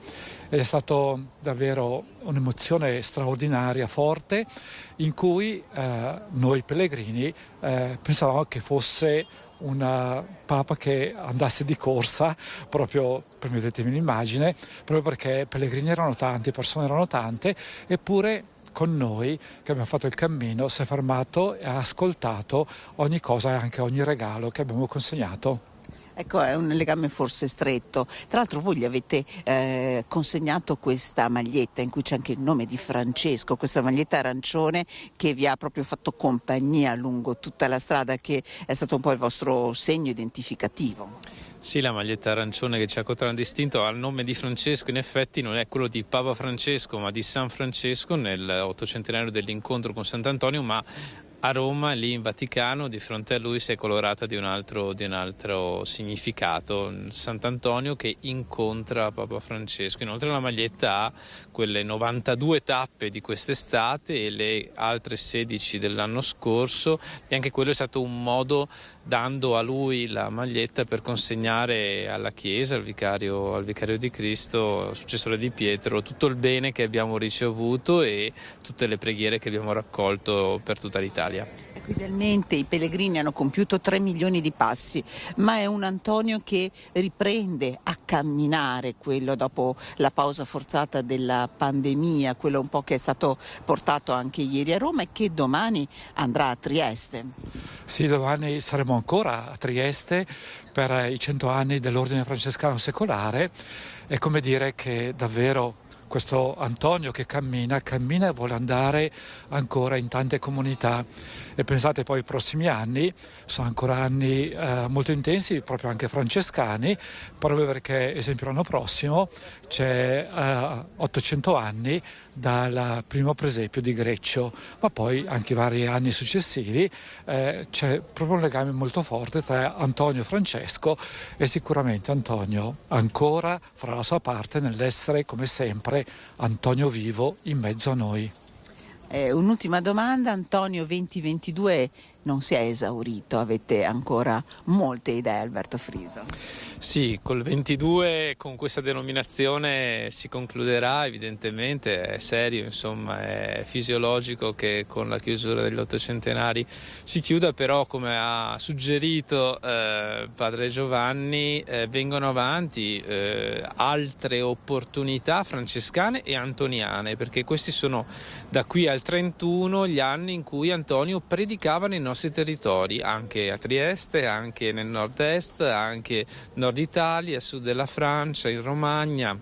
Ed è stato davvero un'emozione straordinaria, forte, in cui noi pellegrini pensavamo che fosse una Papa che andasse di corsa, proprio, permettetemi l'immagine, proprio perché pellegrini erano tanti, persone erano tante, eppure con noi che abbiamo fatto il cammino si è fermato e ha ascoltato ogni cosa e anche ogni regalo che abbiamo consegnato. Ecco, è un legame forse stretto. Tra l'altro voi gli avete consegnato questa maglietta in cui c'è anche il nome di Francesco, questa maglietta arancione che vi ha proprio fatto compagnia lungo tutta la strada, che è stato un po' il vostro segno identificativo. Sì, la maglietta arancione che ci ha contraddistinto ha il nome di Francesco, in effetti non è quello di Papa Francesco ma di San Francesco nel 800° dell'incontro con Sant'Antonio, ma a Roma, lì in Vaticano, di fronte a lui si è colorata di un altro significato, Sant'Antonio che incontra Papa Francesco. Inoltre la maglietta ha quelle 92 tappe di quest'estate e le altre 16 dell'anno scorso, e anche quello è stato un modo, dando a lui la maglietta, per consegnare alla Chiesa, al vicario di Cristo, successore di Pietro, tutto il bene che abbiamo ricevuto e tutte le preghiere che abbiamo raccolto per tutta l'Italia. Equivalmente i pellegrini hanno compiuto 3 milioni di passi, ma è un Antonio che riprende a camminare, quello dopo la pausa forzata della pandemia, quello un po' che è stato portato anche ieri a Roma e che domani andrà a Trieste. Sì, domani saremo ancora a Trieste per i 100 anni dell'Ordine Francescano Secolare. È come dire che davvero questo Antonio che cammina e vuole andare ancora in tante comunità, e pensate poi ai prossimi anni, sono ancora anni molto intensi, proprio anche francescani, proprio perché esempio l'anno prossimo c'è 800 anni dal primo presepio di Greccio, ma poi anche i vari anni successivi c'è proprio un legame molto forte tra Antonio e Francesco, e sicuramente Antonio ancora farà la sua parte nell'essere, come sempre, Antonio vivo in mezzo a noi. Un'ultima domanda, Antonio, 2022 non si è esaurito, avete ancora molte idee, Alberto Friso. Sì, col 22, con questa denominazione si concluderà, evidentemente è serio, insomma è fisiologico che con la chiusura degli 800 si chiuda, però come ha suggerito padre Giovanni vengono avanti altre opportunità francescane e antoniane, perché questi sono da qui al 31 gli anni in cui Antonio predicava nei nostri territori, anche a Trieste, anche nel nord-est, anche nord Italia, sud della Francia, in Romagna,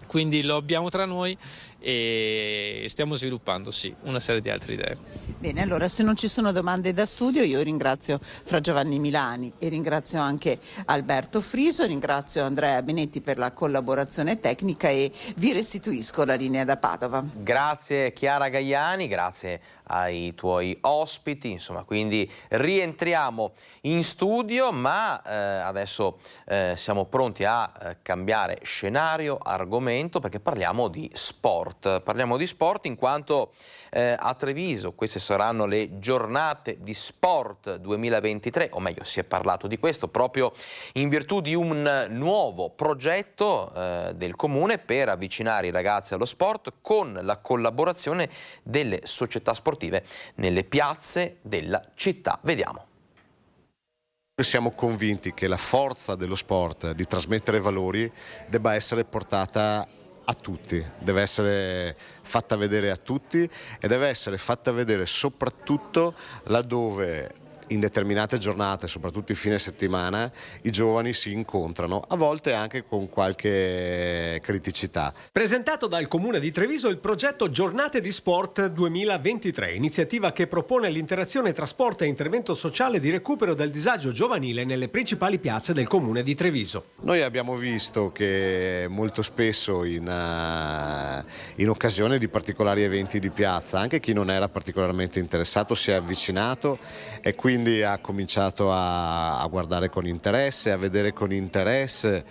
quindi lo abbiamo tra noi e stiamo sviluppando una serie di altre idee. Bene, allora se non ci sono domande da studio io ringrazio Fra Giovanni Milani e ringrazio anche Alberto Friso, ringrazio Andrea Benetti per la collaborazione tecnica e vi restituisco la linea da Padova. Grazie Chiara Gaiani, grazie ai tuoi ospiti, insomma, quindi rientriamo in studio, ma adesso siamo pronti a cambiare scenario, argomento, perché parliamo di sport in quanto a Treviso queste saranno le giornate di sport 2023, o meglio si è parlato di questo proprio in virtù di un nuovo progetto del Comune per avvicinare i ragazzi allo sport con la collaborazione delle società sportive nelle piazze della città. Vediamo. Siamo convinti che la forza dello sport di trasmettere valori debba essere portata a tutti, deve essere fatta vedere a tutti e deve essere fatta vedere soprattutto laddove in determinate giornate, soprattutto in fine settimana, i giovani si incontrano, a volte anche con qualche criticità. Presentato dal Comune di Treviso il progetto Giornate di Sport 2023, iniziativa che propone l'interazione tra sport e intervento sociale di recupero del disagio giovanile nelle principali piazze del Comune di Treviso. Noi abbiamo visto che molto spesso in occasione di particolari eventi di piazza, anche chi non era particolarmente interessato si è avvicinato e quindi ha cominciato a guardare con interesse, a vedere con interesse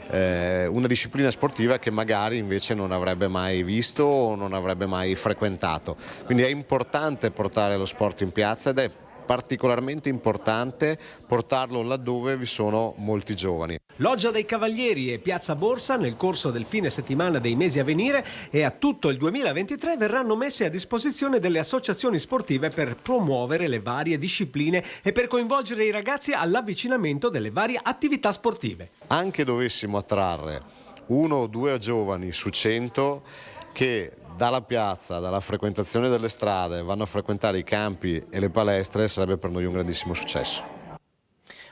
una disciplina sportiva che magari invece non avrebbe mai visto o non avrebbe mai frequentato. Quindi è importante portare lo sport in piazza ed è particolarmente importante portarlo laddove vi sono molti giovani. Loggia dei Cavalieri e Piazza Borsa nel corso del fine settimana dei mesi a venire e a tutto il 2023 verranno messe a disposizione delle associazioni sportive per promuovere le varie discipline e per coinvolgere i ragazzi all'avvicinamento delle varie attività sportive. Anche dovessimo attrarre 1 o 2 giovani su 100 che dalla piazza, dalla frequentazione delle strade vanno a frequentare i campi e le palestre, sarebbe per noi un grandissimo successo.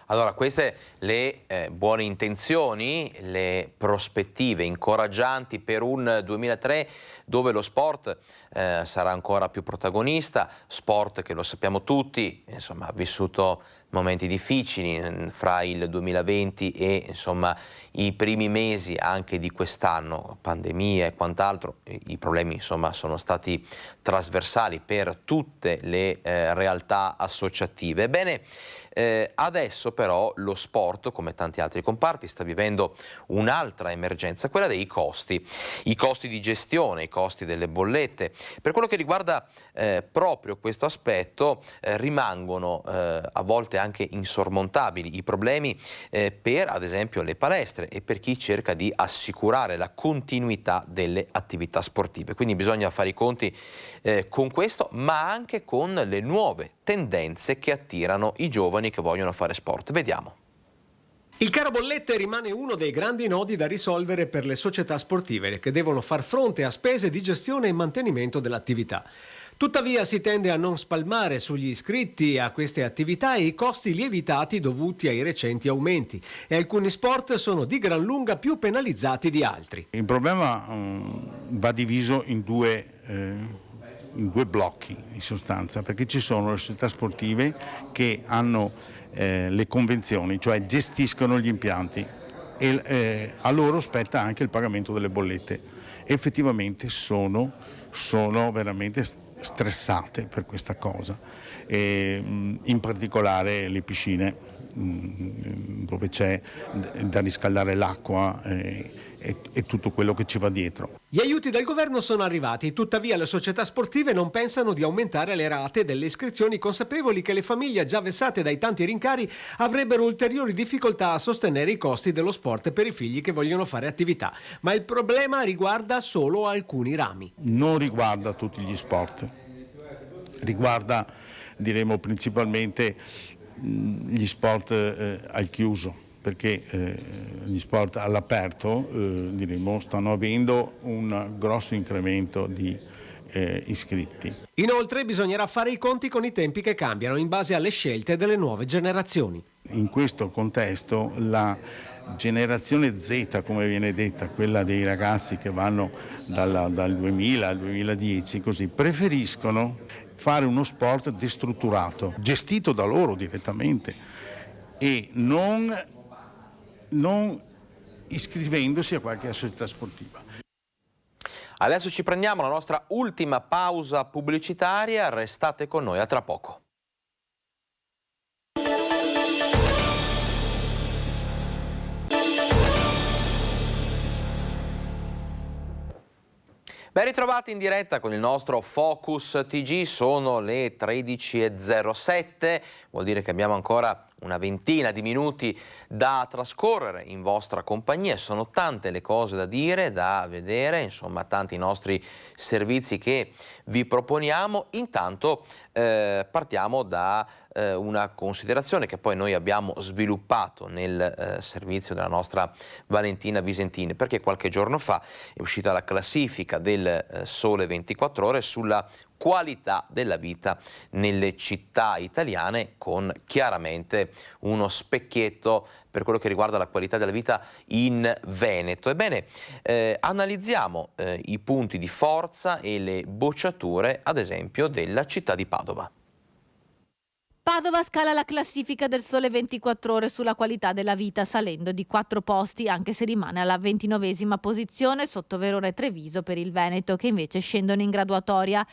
Allora, queste le buone intenzioni, le prospettive incoraggianti per un 2003 dove lo sport sarà ancora più protagonista, sport che lo sappiamo tutti, insomma, ha vissuto momenti difficili fra il 2020 e insomma i primi mesi anche di quest'anno, pandemia e quant'altro. I problemi insomma sono stati trasversali per tutte le realtà associative. Ebbene, adesso però lo sport, come tanti altri comparti, sta vivendo un'altra emergenza, quella dei costi. I costi di gestione, i costi delle bollette. Per quello che riguarda proprio questo aspetto, rimangono a volte anche insormontabili i problemi per ad esempio le palestre e per chi cerca di assicurare la continuità delle attività sportive. Quindi bisogna fare i conti con questo, ma anche con le nuove tendenze che attirano i giovani che vogliono fare sport. Vediamo. Il caro bollette rimane uno dei grandi nodi da risolvere per le società sportive che devono far fronte a spese di gestione e mantenimento dell'attività. Tuttavia si tende a non spalmare sugli iscritti a queste attività i costi lievitati dovuti ai recenti aumenti e alcuni sport sono di gran lunga più penalizzati di altri. Il problema va diviso in due blocchi in sostanza, perché ci sono le società sportive che hanno le convenzioni, cioè gestiscono gli impianti e a loro spetta anche il pagamento delle bollette. Effettivamente sono veramente stressate per questa cosa, in particolare le piscine dove c'è da riscaldare l'acqua e tutto quello che ci va dietro. Gli aiuti del governo sono arrivati, tuttavia le società sportive non pensano di aumentare le rate delle iscrizioni, consapevoli che le famiglie già vessate dai tanti rincari avrebbero ulteriori difficoltà a sostenere i costi dello sport per i figli che vogliono fare attività. Ma il problema riguarda solo alcuni rami. Non riguarda tutti gli sport, riguarda diremo principalmente gli sport al chiuso, perché gli sport all'aperto diremo stanno avendo un grosso incremento di iscritti. Inoltre bisognerà fare i conti con i tempi che cambiano in base alle scelte delle nuove generazioni. In questo contesto la generazione Z, come viene detta, quella dei ragazzi che vanno dal 2000 al 2010, così, preferiscono fare uno sport destrutturato, gestito da loro direttamente e non iscrivendosi a qualche società sportiva. Adesso ci prendiamo la nostra ultima pausa pubblicitaria, restate con noi, a tra poco. Ben ritrovati in diretta con il nostro Focus TG, sono le 13:07, vuol dire che abbiamo ancora una ventina di minuti da trascorrere in vostra compagnia, sono tante le cose da dire, da vedere, insomma tanti i nostri servizi che vi proponiamo. Intanto partiamo da una considerazione che poi noi abbiamo sviluppato nel servizio della nostra Valentina Visentini, perché qualche giorno fa è uscita la classifica del Sole 24 Ore sulla qualità della vita nelle città italiane, con chiaramente uno specchietto per quello che riguarda la qualità della vita in Veneto. Ebbene, analizziamo i punti di forza e le bocciature, ad esempio, della città di Padova. Padova scala la classifica del Sole 24 Ore sulla qualità della vita, salendo di 4 posti, anche se rimane alla 29esima posizione, sotto Verona e Treviso per il Veneto, che invece scendono in graduatoria.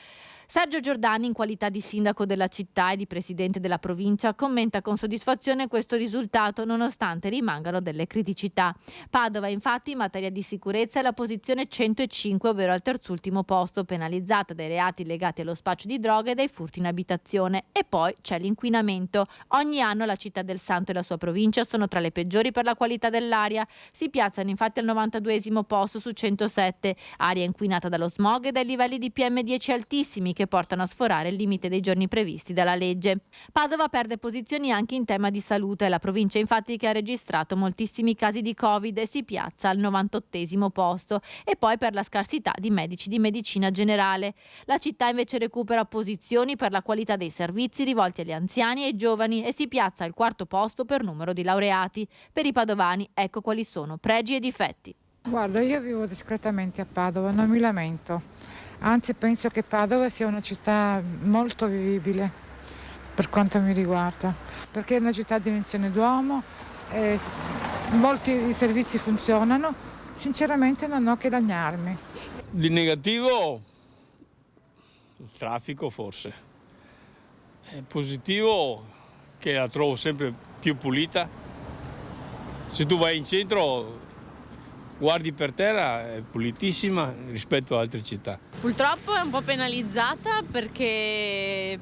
Sergio Giordani, in qualità di sindaco della città e di presidente della provincia, commenta con soddisfazione questo risultato nonostante rimangano delle criticità. Padova infatti in materia di sicurezza è la posizione 105, ovvero al terzultimo posto, penalizzata dai reati legati allo spaccio di droga e dai furti in abitazione. E poi c'è l'inquinamento. Ogni anno la città del Santo e la sua provincia sono tra le peggiori per la qualità dell'aria. Si piazzano infatti al 92esimo posto su 107, aria inquinata dallo smog e dai livelli di PM10 altissimi che portano a sforare il limite dei giorni previsti dalla legge. Padova perde posizioni anche in tema di salute, la provincia infatti che ha registrato moltissimi casi di Covid e si piazza al 98esimo posto, e poi per la scarsità di medici di medicina generale. La città invece recupera posizioni per la qualità dei servizi rivolti agli anziani e ai giovani e si piazza al 4° posto per numero di laureati. Per i padovani ecco quali sono pregi e difetti. Guarda, io vivo discretamente a Padova, non mi lamento. Anzi, penso che Padova sia una città molto vivibile per quanto mi riguarda, perché è una città a dimensione d'uomo, molti servizi funzionano, sinceramente non ho che lagnarmi. Di negativo, il traffico forse. È positivo che la trovo sempre più pulita. Se tu vai in centro, guardi per terra, è pulitissima rispetto a altre città. Purtroppo è un po' penalizzata perché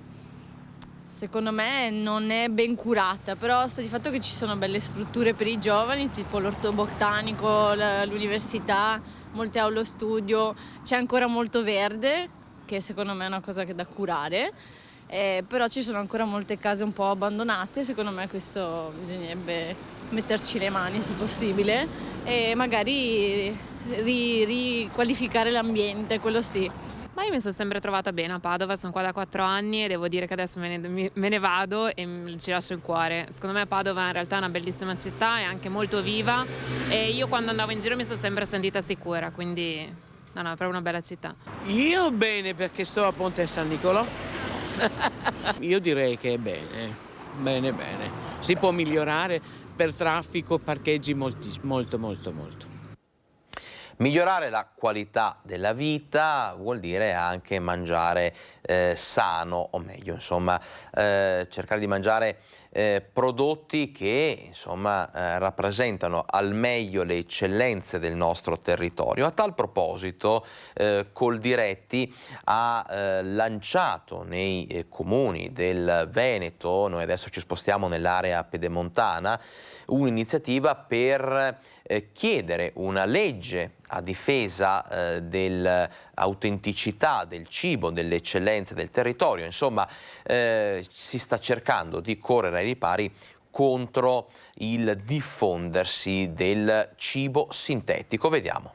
secondo me non è ben curata, però sta di fatto che ci sono belle strutture per i giovani, tipo l'orto botanico, l'università, molte aule studio, c'è ancora molto verde, che secondo me è una cosa che da curare, però ci sono ancora molte case un po' abbandonate, secondo me questo bisognerebbe metterci le mani se possibile e magari riqualificare l'ambiente, quello sì. Ma io mi sono sempre trovata bene a Padova, sono qua da 4 anni e devo dire che adesso me ne vado e ci lascio il cuore. Secondo me Padova in realtà è una bellissima città, è anche molto viva e io quando andavo in giro mi sono sempre sentita sicura, quindi no, è proprio una bella città. Io bene perché sto a Ponte San Nicolò, io direi che è bene, bene. Si può migliorare per traffico, parcheggi molto. Migliorare la qualità della vita vuol dire anche mangiare sano, o meglio, insomma, cercare di mangiare prodotti che, insomma, rappresentano al meglio le eccellenze del nostro territorio. A tal proposito, Coldiretti ha lanciato nei comuni del Veneto, noi adesso ci spostiamo nell'area pedemontana, un'iniziativa per chiedere una legge a difesa dell'autenticità del cibo, delle eccellenze del territorio. Insomma, si sta cercando di correre ai ripari contro il diffondersi del cibo sintetico. Vediamo.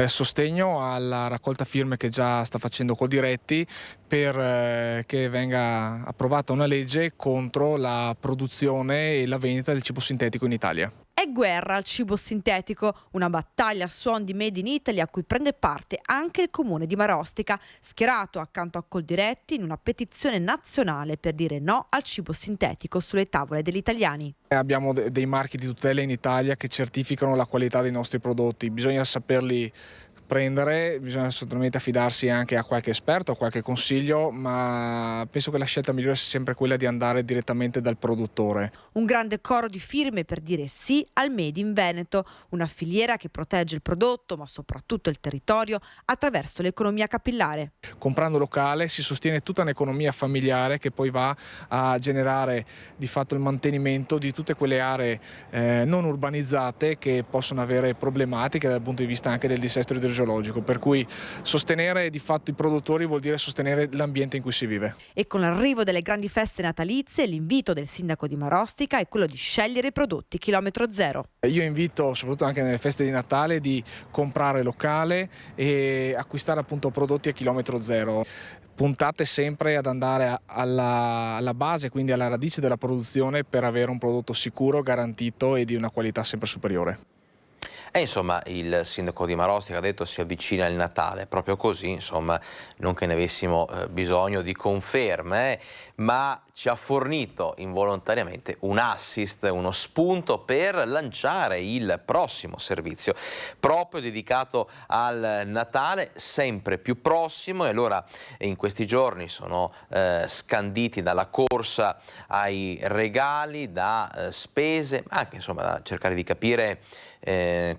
Sostegno alla raccolta firme che già sta facendo Coldiretti per che venga approvata una legge contro la produzione e la vendita del cibo sintetico in Italia. È guerra al cibo sintetico, una battaglia a suon di Made in Italy a cui prende parte anche il comune di Marostica, schierato accanto a Coldiretti in una petizione nazionale per dire no al cibo sintetico sulle tavole degli italiani. Abbiamo dei marchi di tutela in Italia che certificano la qualità dei nostri prodotti, bisogna saperli prendere, bisogna assolutamente affidarsi anche a qualche esperto, a qualche consiglio, ma penso che la scelta migliore sia sempre quella di andare direttamente dal produttore. Un grande coro di firme per dire sì al Made in Veneto, una filiera che protegge il prodotto ma soprattutto il territorio attraverso l'economia capillare. Comprando locale si sostiene tutta un'economia familiare che poi va a generare di fatto il mantenimento di tutte quelle aree non urbanizzate che possono avere problematiche dal punto di vista anche del dissesto idrogeologico. Per cui sostenere di fatto i produttori vuol dire sostenere l'ambiente in cui si vive. E con l'arrivo delle grandi feste natalizie l'invito del sindaco di Marostica è quello di scegliere i prodotti chilometro zero. Io invito soprattutto anche nelle feste di Natale di comprare locale e acquistare appunto prodotti a chilometro zero. Puntate sempre ad andare alla base, quindi alla radice della produzione per avere un prodotto sicuro, garantito e di una qualità sempre superiore. E insomma il sindaco di Marostica ha detto si avvicina il Natale, proprio così, insomma, non che ne avessimo bisogno di conferme, ma ci ha fornito involontariamente un assist, uno spunto per lanciare il prossimo servizio proprio dedicato al Natale, sempre più prossimo, e allora in questi giorni sono scanditi dalla corsa ai regali, da spese, ma anche insomma da cercare di capire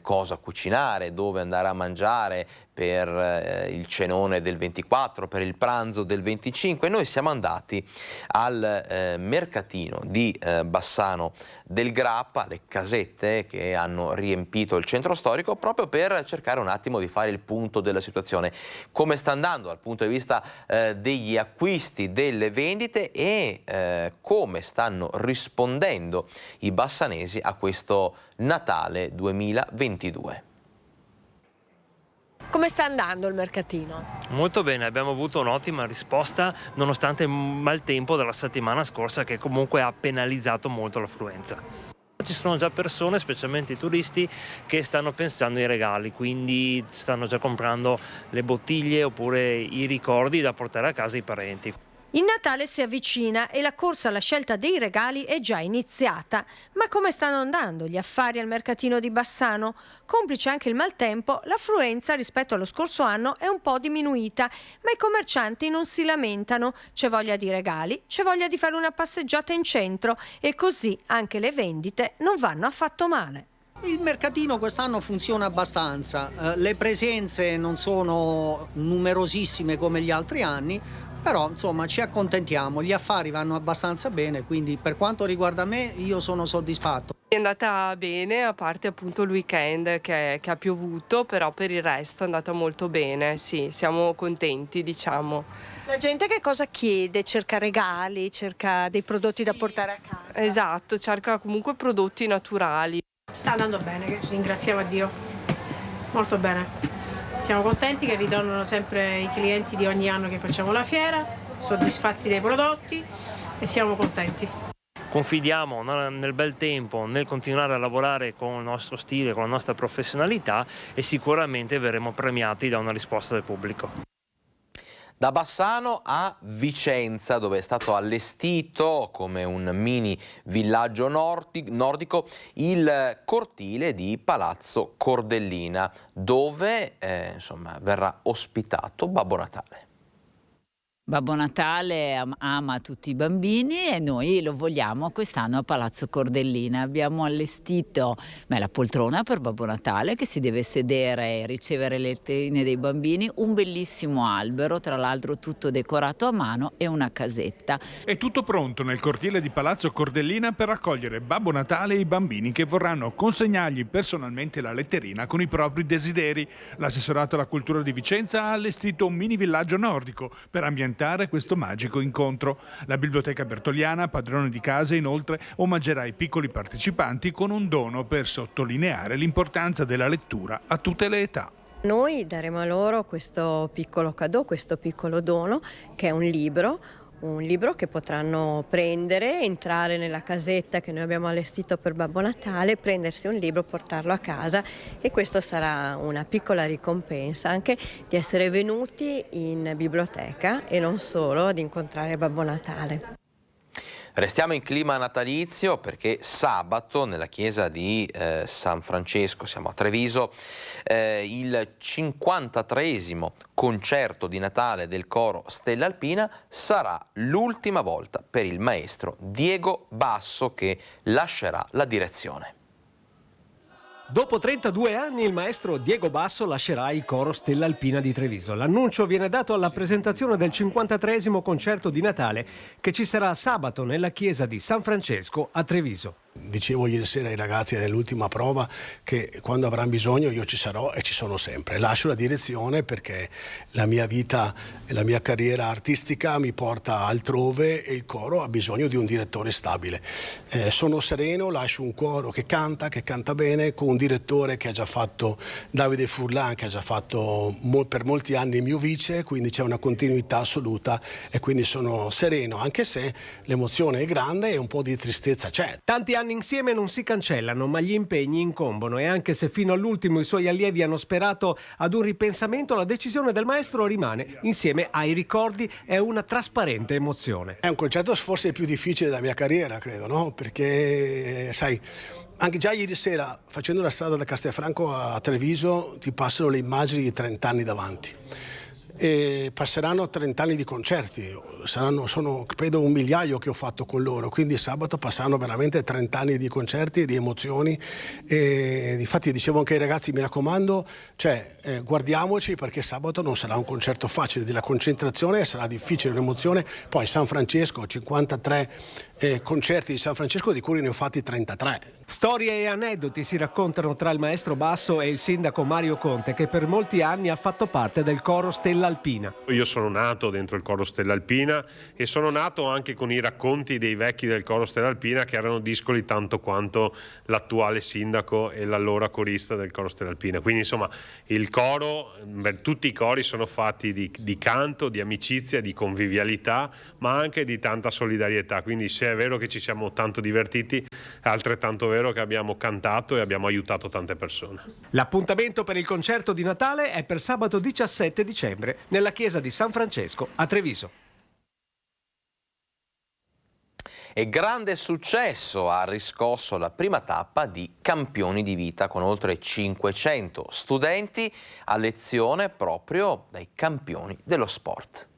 cosa cucinare, dove andare a mangiare per il cenone del 24, per il pranzo del 25. Noi siamo andati al mercatino di Bassano del Grappa, le casette che hanno riempito il centro storico, proprio per cercare un attimo di fare il punto della situazione, come sta andando dal punto di vista degli acquisti, delle vendite, e come stanno rispondendo i bassanesi a questo Natale 2022. Come sta andando il mercatino? Molto bene, abbiamo avuto un'ottima risposta nonostante il maltempo della settimana scorsa, che comunque ha penalizzato molto l'affluenza. Ci sono già persone, specialmente i turisti, che stanno pensando ai regali, quindi stanno già comprando le bottiglie oppure i ricordi da portare a casa ai parenti. Il Natale si avvicina e la corsa alla scelta dei regali è già iniziata. Ma come stanno andando gli affari al mercatino di Bassano? Complice anche il maltempo, l'affluenza rispetto allo scorso anno è un po' diminuita, ma i commercianti non si lamentano. C'è voglia di regali, c'è voglia di fare una passeggiata in centro, e così anche le vendite non vanno affatto male. Il mercatino quest'anno funziona abbastanza, le presenze non sono numerosissime come gli altri anni, però insomma ci accontentiamo, gli affari vanno abbastanza bene, quindi per quanto riguarda me io sono soddisfatto. È andata bene, a parte appunto il weekend che ha piovuto, però per il resto è andata molto bene, sì, siamo contenti, diciamo. La gente che cosa chiede? Cerca regali, cerca dei prodotti da portare a casa? Esatto, cerca comunque prodotti naturali. Sta andando bene, ringraziamo a Dio, molto bene. Siamo contenti che ritornano sempre i clienti di ogni anno che facciamo la fiera, soddisfatti dei prodotti e siamo contenti. Confidiamo nel bel tempo, nel continuare a lavorare con il nostro stile, con la nostra professionalità, e sicuramente verremo premiati da una risposta del pubblico. Da Bassano a Vicenza, dove è stato allestito come un mini villaggio nordico il cortile di Palazzo Cordellina, dove insomma, verrà ospitato Babbo Natale. Babbo Natale ama tutti i bambini e noi lo vogliamo quest'anno a Palazzo Cordellina. Abbiamo allestito la poltrona per Babbo Natale, che si deve sedere e ricevere le letterine dei bambini, un bellissimo albero, tra l'altro tutto decorato a mano, e una casetta. È tutto pronto nel cortile di Palazzo Cordellina per raccogliere Babbo Natale e i bambini che vorranno consegnargli personalmente la letterina con i propri desideri. L'assessorato alla cultura di Vicenza ha allestito un mini villaggio nordico per ambientare questo magico incontro. La Biblioteca Bertoliana, padrone di casa, inoltre omaggerà i piccoli partecipanti con un dono per sottolineare l'importanza della lettura a tutte le età. Noi daremo a loro questo piccolo cadeau, questo piccolo dono, che è un libro che potranno prendere, entrare nella casetta che noi abbiamo allestito per Babbo Natale, prendersi un libro, portarlo a casa, e questo sarà una piccola ricompensa anche di essere venuti in biblioteca e non solo ad incontrare Babbo Natale. Restiamo in clima natalizio perché sabato nella chiesa di San Francesco, siamo a Treviso, il 53esimo concerto di Natale del coro Stella Alpina sarà l'ultima volta per il maestro Diego Basso, che lascerà la direzione. Dopo 32 anni il maestro Diego Basso lascerà il coro Stella Alpina di Treviso. L'annuncio viene dato alla presentazione del 53esimo concerto di Natale che ci sarà sabato nella chiesa di San Francesco a Treviso. Dicevo ieri sera ai ragazzi nell'ultima prova che quando avranno bisogno io ci sarò e ci sono sempre. Lascio la direzione perché la mia vita e la mia carriera artistica mi porta altrove e il coro ha bisogno di un direttore stabile. Sono sereno, lascio un coro che canta bene, con un direttore che ha già fatto, Davide Furlan, che ha già fatto per molti anni il mio vice, quindi c'è una continuità assoluta e quindi sono sereno, anche se l'emozione è grande e un po' di tristezza c'è. Tanti anni anni insieme non si cancellano, ma gli impegni incombono e anche se fino all'ultimo i suoi allievi hanno sperato ad un ripensamento, la decisione del maestro rimane, insieme ai ricordi e una trasparente emozione. È un concerto forse il più difficile della mia carriera, credo, no? Perché, sai, anche già ieri sera, facendo la strada da Castelfranco a Treviso, ti passano le immagini di 30 anni davanti. E passeranno 30 anni di concerti, sono credo 1 migliaio che ho fatto con loro, quindi sabato passeranno veramente 30 anni di concerti e di emozioni e infatti dicevo anche ai ragazzi, mi raccomando, guardiamoci perché sabato non sarà un concerto facile, della concentrazione sarà difficile, un'emozione, poi San Francesco, 53 concerti di San Francesco di cui ne ho fatti 33. Storie e aneddoti si raccontano tra il maestro Basso e il sindaco Mario Conte, che per molti anni ha fatto parte del coro Stella Alpina. Io sono nato dentro il coro Stella Alpina e sono nato anche con i racconti dei vecchi del coro Stella Alpina, che erano discoli tanto quanto l'attuale sindaco e l'allora corista del coro Stella Alpina. Quindi insomma il coro, tutti i cori sono fatti di canto, di amicizia, di convivialità, ma anche di tanta solidarietà. Quindi se è vero che ci siamo tanto divertiti, è altrettanto vero che abbiamo cantato e abbiamo aiutato tante persone. L'appuntamento per il concerto di Natale è per sabato 17 dicembre nella chiesa di San Francesco a Treviso. E grande successo ha riscosso la prima tappa di Campioni di Vita, con oltre 500 studenti a lezione proprio dai campioni dello sport.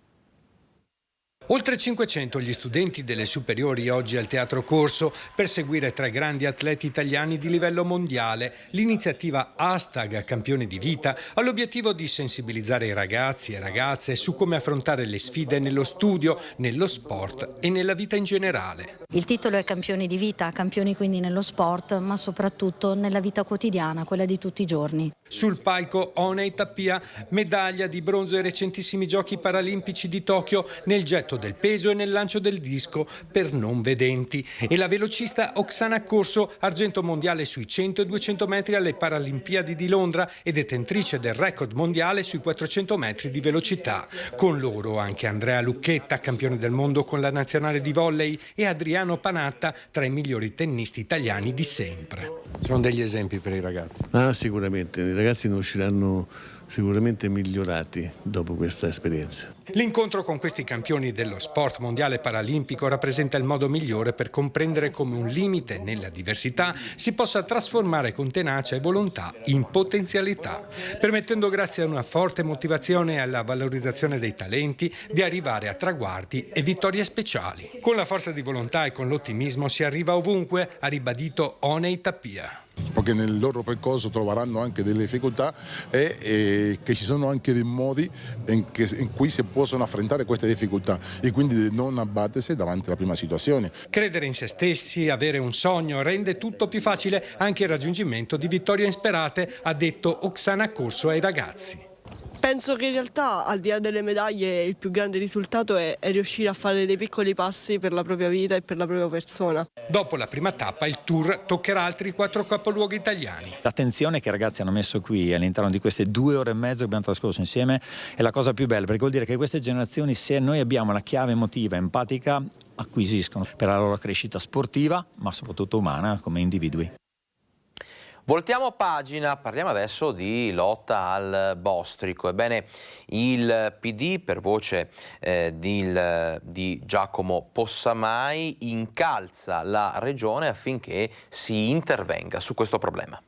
Oltre 500 gli studenti delle superiori oggi al Teatro Corso per seguire 3 grandi atleti italiani di livello mondiale. L'iniziativa #Campioni di Vita ha l'obiettivo di sensibilizzare i ragazzi e ragazze su come affrontare le sfide nello studio, nello sport e nella vita in generale. Il titolo è Campioni di Vita, campioni quindi nello sport, ma soprattutto nella vita quotidiana, quella di tutti i giorni. Sul palco Onei Tappia, medaglia di bronzo ai recentissimi Giochi Paralimpici di Tokyo nel getto del peso e nel lancio del disco per non vedenti, e la velocista Oksana Corso, argento mondiale sui 100 e 200 metri alle Paralimpiadi di Londra e detentrice del record mondiale sui 400 metri di velocità. Con loro anche Andrea Lucchetta, campione del mondo con la nazionale di volley, e Adriano Panatta, tra i migliori tennisti italiani di sempre. Sono degli esempi per i ragazzi. Sicuramente, i ragazzi ne usciranno sicuramente migliorati dopo questa esperienza. L'incontro con questi campioni dello sport mondiale paralimpico rappresenta il modo migliore per comprendere come un limite nella diversità si possa trasformare con tenacia e volontà in potenzialità, permettendo grazie a una forte motivazione e alla valorizzazione dei talenti di arrivare a traguardi e vittorie speciali. Con la forza di volontà e con l'ottimismo si arriva ovunque, ha ribadito Onei Tappia. Perché nel loro percorso troveranno anche delle difficoltà e che ci sono anche dei modi in cui si possono affrontare queste difficoltà e quindi non abbattersi davanti alla prima situazione. Credere in se stessi, avere un sogno rende tutto più facile, anche il raggiungimento di vittorie insperate, ha detto Oksana Corso ai ragazzi. Penso che in realtà, al di là delle medaglie, il più grande risultato è riuscire a fare dei piccoli passi per la propria vita e per la propria persona. Dopo la prima tappa il tour toccherà altri 4 capoluoghi italiani. L'attenzione che i ragazzi hanno messo qui all'interno di queste 2 ore e mezzo che abbiamo trascorso insieme è la cosa più bella, perché vuol dire che queste generazioni, se noi abbiamo una chiave emotiva, empatica, acquisiscono per la loro crescita sportiva, ma soprattutto umana come individui. Voltiamo pagina, parliamo adesso di lotta al bostrico. Ebbene, il PD, per voce di Giacomo Possamai, incalza la Regione affinché si intervenga su questo problema.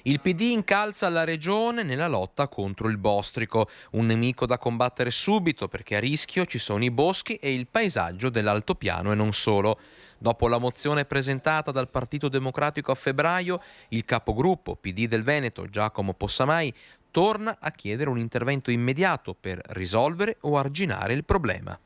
Il PD incalza la Regione nella lotta contro il bostrico, un nemico da combattere subito perché a rischio ci sono i boschi e il paesaggio dell'altopiano e non solo. Dopo la mozione presentata dal Partito Democratico a febbraio, il capogruppo PD del Veneto, Giacomo Possamai, torna a chiedere un intervento immediato per risolvere o arginare il problema.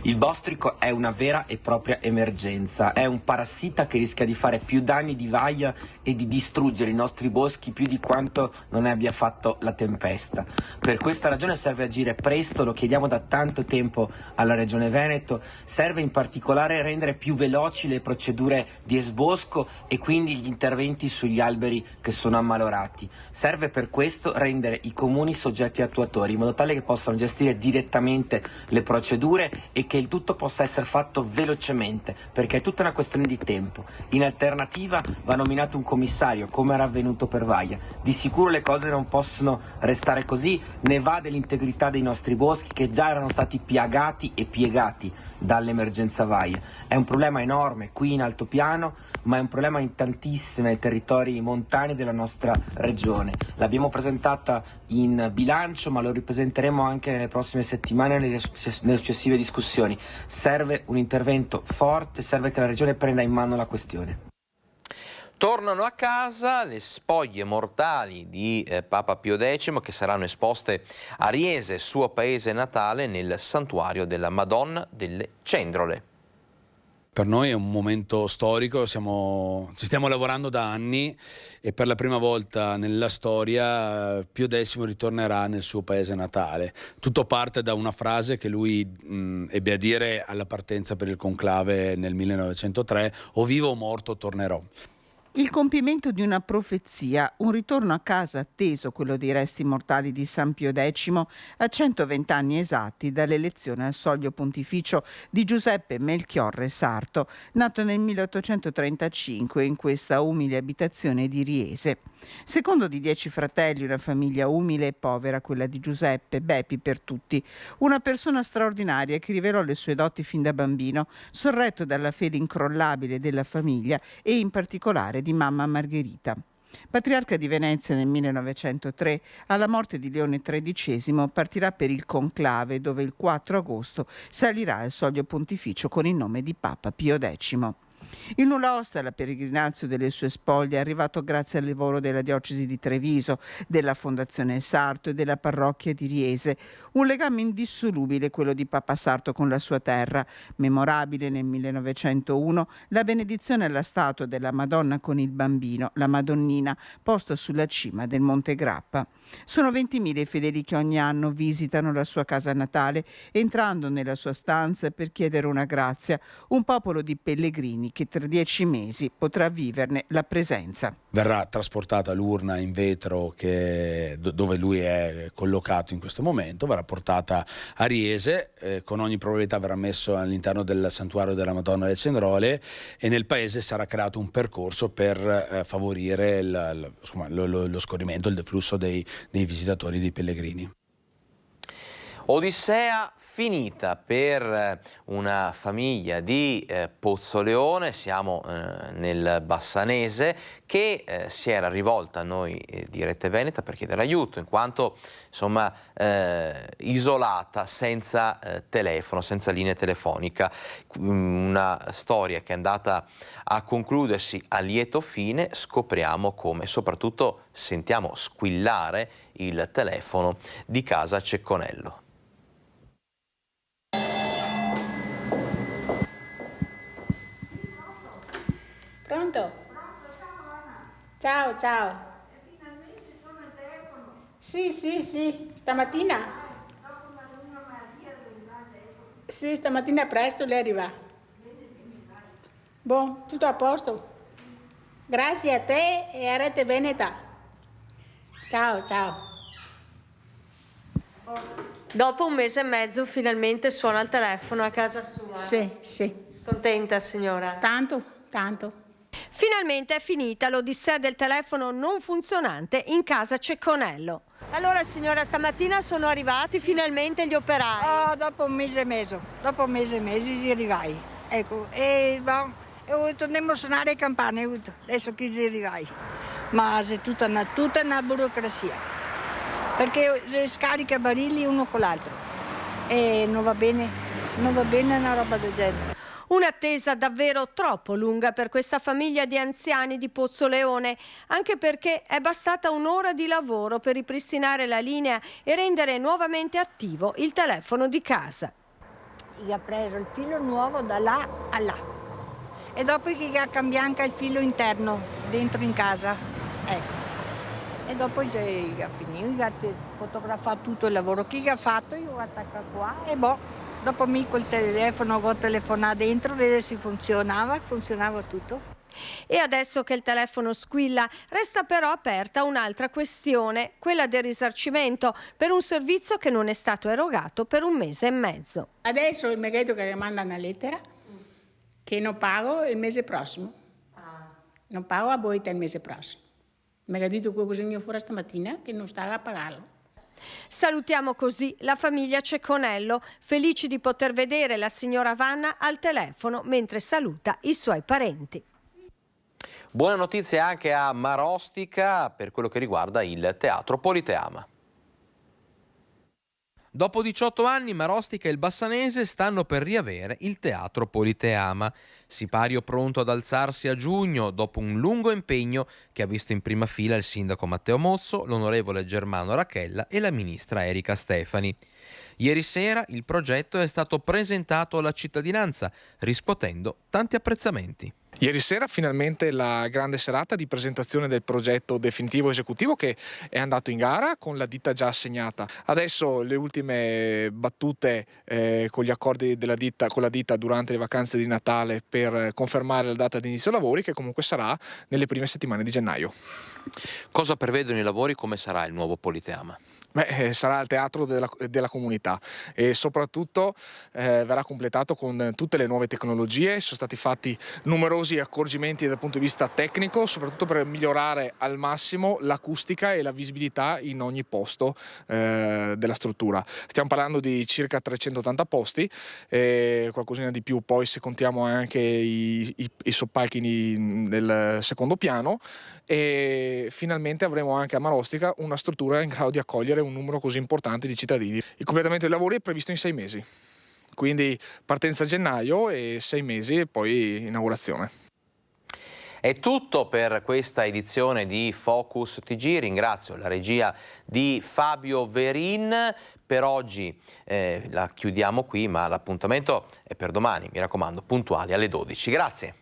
Il bostrico è una vera e propria emergenza, è un parassita che rischia di fare più danni di vaglia e di distruggere i nostri boschi più di quanto non ne abbia fatto la tempesta. Per questa ragione serve agire presto, lo chiediamo da tanto tempo alla Regione Veneto, serve in particolare rendere più veloci le procedure di esbosco e quindi gli interventi sugli alberi che sono ammalorati. Serve per questo rendere i comuni soggetti attuatori in modo tale che possano gestire direttamente le procedure e che che il tutto possa essere fatto velocemente, perché è tutta una questione di tempo. In alternativa va nominato un commissario, come era avvenuto per Vaia. Di sicuro le cose non possono restare così, ne va dell'integrità dei nostri boschi che già erano stati piagati e piegati dall'emergenza Vaia. È un problema enorme qui in altopiano, ma è un problema in tantissimi territori montani della nostra regione. L'abbiamo presentata in bilancio, ma lo ripresenteremo anche nelle prossime settimane nelle successive discussioni. Serve un intervento forte, serve che la regione prenda in mano la questione. Tornano a casa le spoglie mortali di Papa Pio X che saranno esposte a Riese, suo paese natale, nel santuario della Madonna delle Cendrole. Per noi è un momento storico, ci stiamo lavorando da anni e per la prima volta nella storia Pio X ritornerà nel suo paese natale. Tutto parte da una frase che lui ebbe a dire alla partenza per il conclave nel 1903: o vivo o morto tornerò. Il compimento di una profezia, un ritorno a casa atteso, quello dei resti mortali di San Pio X, a 120 anni esatti dall'elezione al soglio pontificio di Giuseppe Melchiorre Sarto, nato nel 1835 in questa umile abitazione di Riese. Secondo di 10 fratelli, una famiglia umile e povera, quella di Giuseppe, bepi per tutti. Una persona straordinaria che rivelò le sue doti fin da bambino, sorretto dalla fede incrollabile della famiglia e in particolare di mamma Margherita. Patriarca di Venezia nel 1903, alla morte di Leone XIII partirà per il conclave dove il 4 agosto salirà al soglio pontificio con il nome di Papa Pio X. Il nulla osta alla peregrinazio delle sue spoglie è arrivato grazie al lavoro della diocesi di Treviso, della Fondazione Sarto e della parrocchia di Riese. Un legame indissolubile quello di Papa Sarto con la sua terra. Memorabile nel 1901 la benedizione alla statua della Madonna con il bambino, la Madonnina, posta sulla cima del Monte Grappa. Sono 20.000 i fedeli che ogni anno visitano la sua casa natale, entrando nella sua stanza per chiedere una grazia, un popolo di pellegrini che tra 10 mesi potrà viverne la presenza. Verrà trasportata l'urna in vetro dove lui è collocato in questo momento, verrà portata a Riese, con ogni probabilità verrà messo all'interno del santuario della Madonna delle Cendrole e nel paese sarà creato un percorso per favorire lo scorrimento, il deflusso dei visitatori, dei pellegrini. Odissea finita per una famiglia di Pozzoleone, siamo nel Bassanese, che si era rivolta a noi di Rete Veneta per chiedere aiuto, in quanto insomma isolata, senza telefono, senza linea telefonica. Una storia che è andata a concludersi a lieto fine. Scopriamo come, soprattutto sentiamo squillare il telefono di casa Cecconello. Pronto? Ciao, ciao. Sì, stamattina. Sì, stamattina presto lei arriva. Buon, tutto a posto. Grazie a te e a Rete Veneta. Ciao, ciao. Dopo 1 mese e mezzo finalmente suona il telefono a casa sua. Sì. Contenta, signora? Tanto. Finalmente è finita l'odissea del telefono non funzionante in casa Cecconello. Allora signora, stamattina sono arrivati finalmente gli operai. Dopo 1 mese e mezzo, si arrivai. Ecco, e torniamo a suonare le campane, adesso che si arrivai. Ma è tutta una burocrazia, perché scarica barili uno con l'altro e non va bene una roba del genere. Un'attesa davvero troppo lunga per questa famiglia di anziani di Pozzoleone, anche perché è bastata 1 ora di lavoro per ripristinare la linea e rendere nuovamente attivo il telefono di casa. Gli ha preso il filo nuovo da là a là e dopo che ha cambiato anche il filo interno dentro in casa, ecco. E dopo ha finito, ha fotografato tutto il lavoro che ha fatto, io ho attaccato qua e dopo col telefono ho telefonato dentro, vedere se funzionava tutto. E adesso che il telefono squilla, resta però aperta un'altra questione, quella del risarcimento per un servizio che non è stato erogato per 1 mese e mezzo. Adesso mi vedo che manda una lettera che non pago il mese prossimo. Non pago a Boita il mese prossimo. Mi ha detto qualcosa fuori stamattina che non stava a pagarlo. Salutiamo così la famiglia Cecconello, felici di poter vedere la signora Vanna al telefono mentre saluta i suoi parenti. Buona notizia anche a Marostica per quello che riguarda il Teatro Politeama. Dopo 18 anni Marostica e il Bassanese stanno per riavere il Teatro Politeama. Sipario pronto ad alzarsi a giugno dopo un lungo impegno che ha visto in prima fila il sindaco Matteo Mozzo, l'onorevole Germano Rachella e la ministra Erika Stefani. Ieri sera il progetto è stato presentato alla cittadinanza, riscuotendo tanti apprezzamenti. Ieri sera finalmente la grande serata di presentazione del progetto definitivo esecutivo che è andato in gara con la ditta già assegnata. Adesso le ultime battute con gli accordi con la ditta durante le vacanze di Natale per confermare la data di inizio lavori, che comunque sarà nelle prime settimane di gennaio. Cosa prevedono i lavori? Come sarà il nuovo Politeama? Sarà il teatro della comunità e soprattutto verrà completato con tutte le nuove tecnologie. Sono stati fatti numerosi accorgimenti dal punto di vista tecnico, soprattutto per migliorare al massimo l'acustica e la visibilità in ogni posto della struttura. Stiamo parlando di circa 380 posti, qualcosina di più poi se contiamo anche i soppalchi del secondo piano, e finalmente avremo anche a Marostica una struttura in grado di accogliere un numero così importante di cittadini. Il completamento dei lavori è previsto in 6 mesi, quindi partenza a gennaio e 6 mesi e poi inaugurazione. È tutto per questa edizione di Focus TG. Ringrazio la regia di Fabio Verin. Per oggi la chiudiamo qui, ma l'appuntamento è per domani, mi raccomando, puntuali alle 12. Grazie.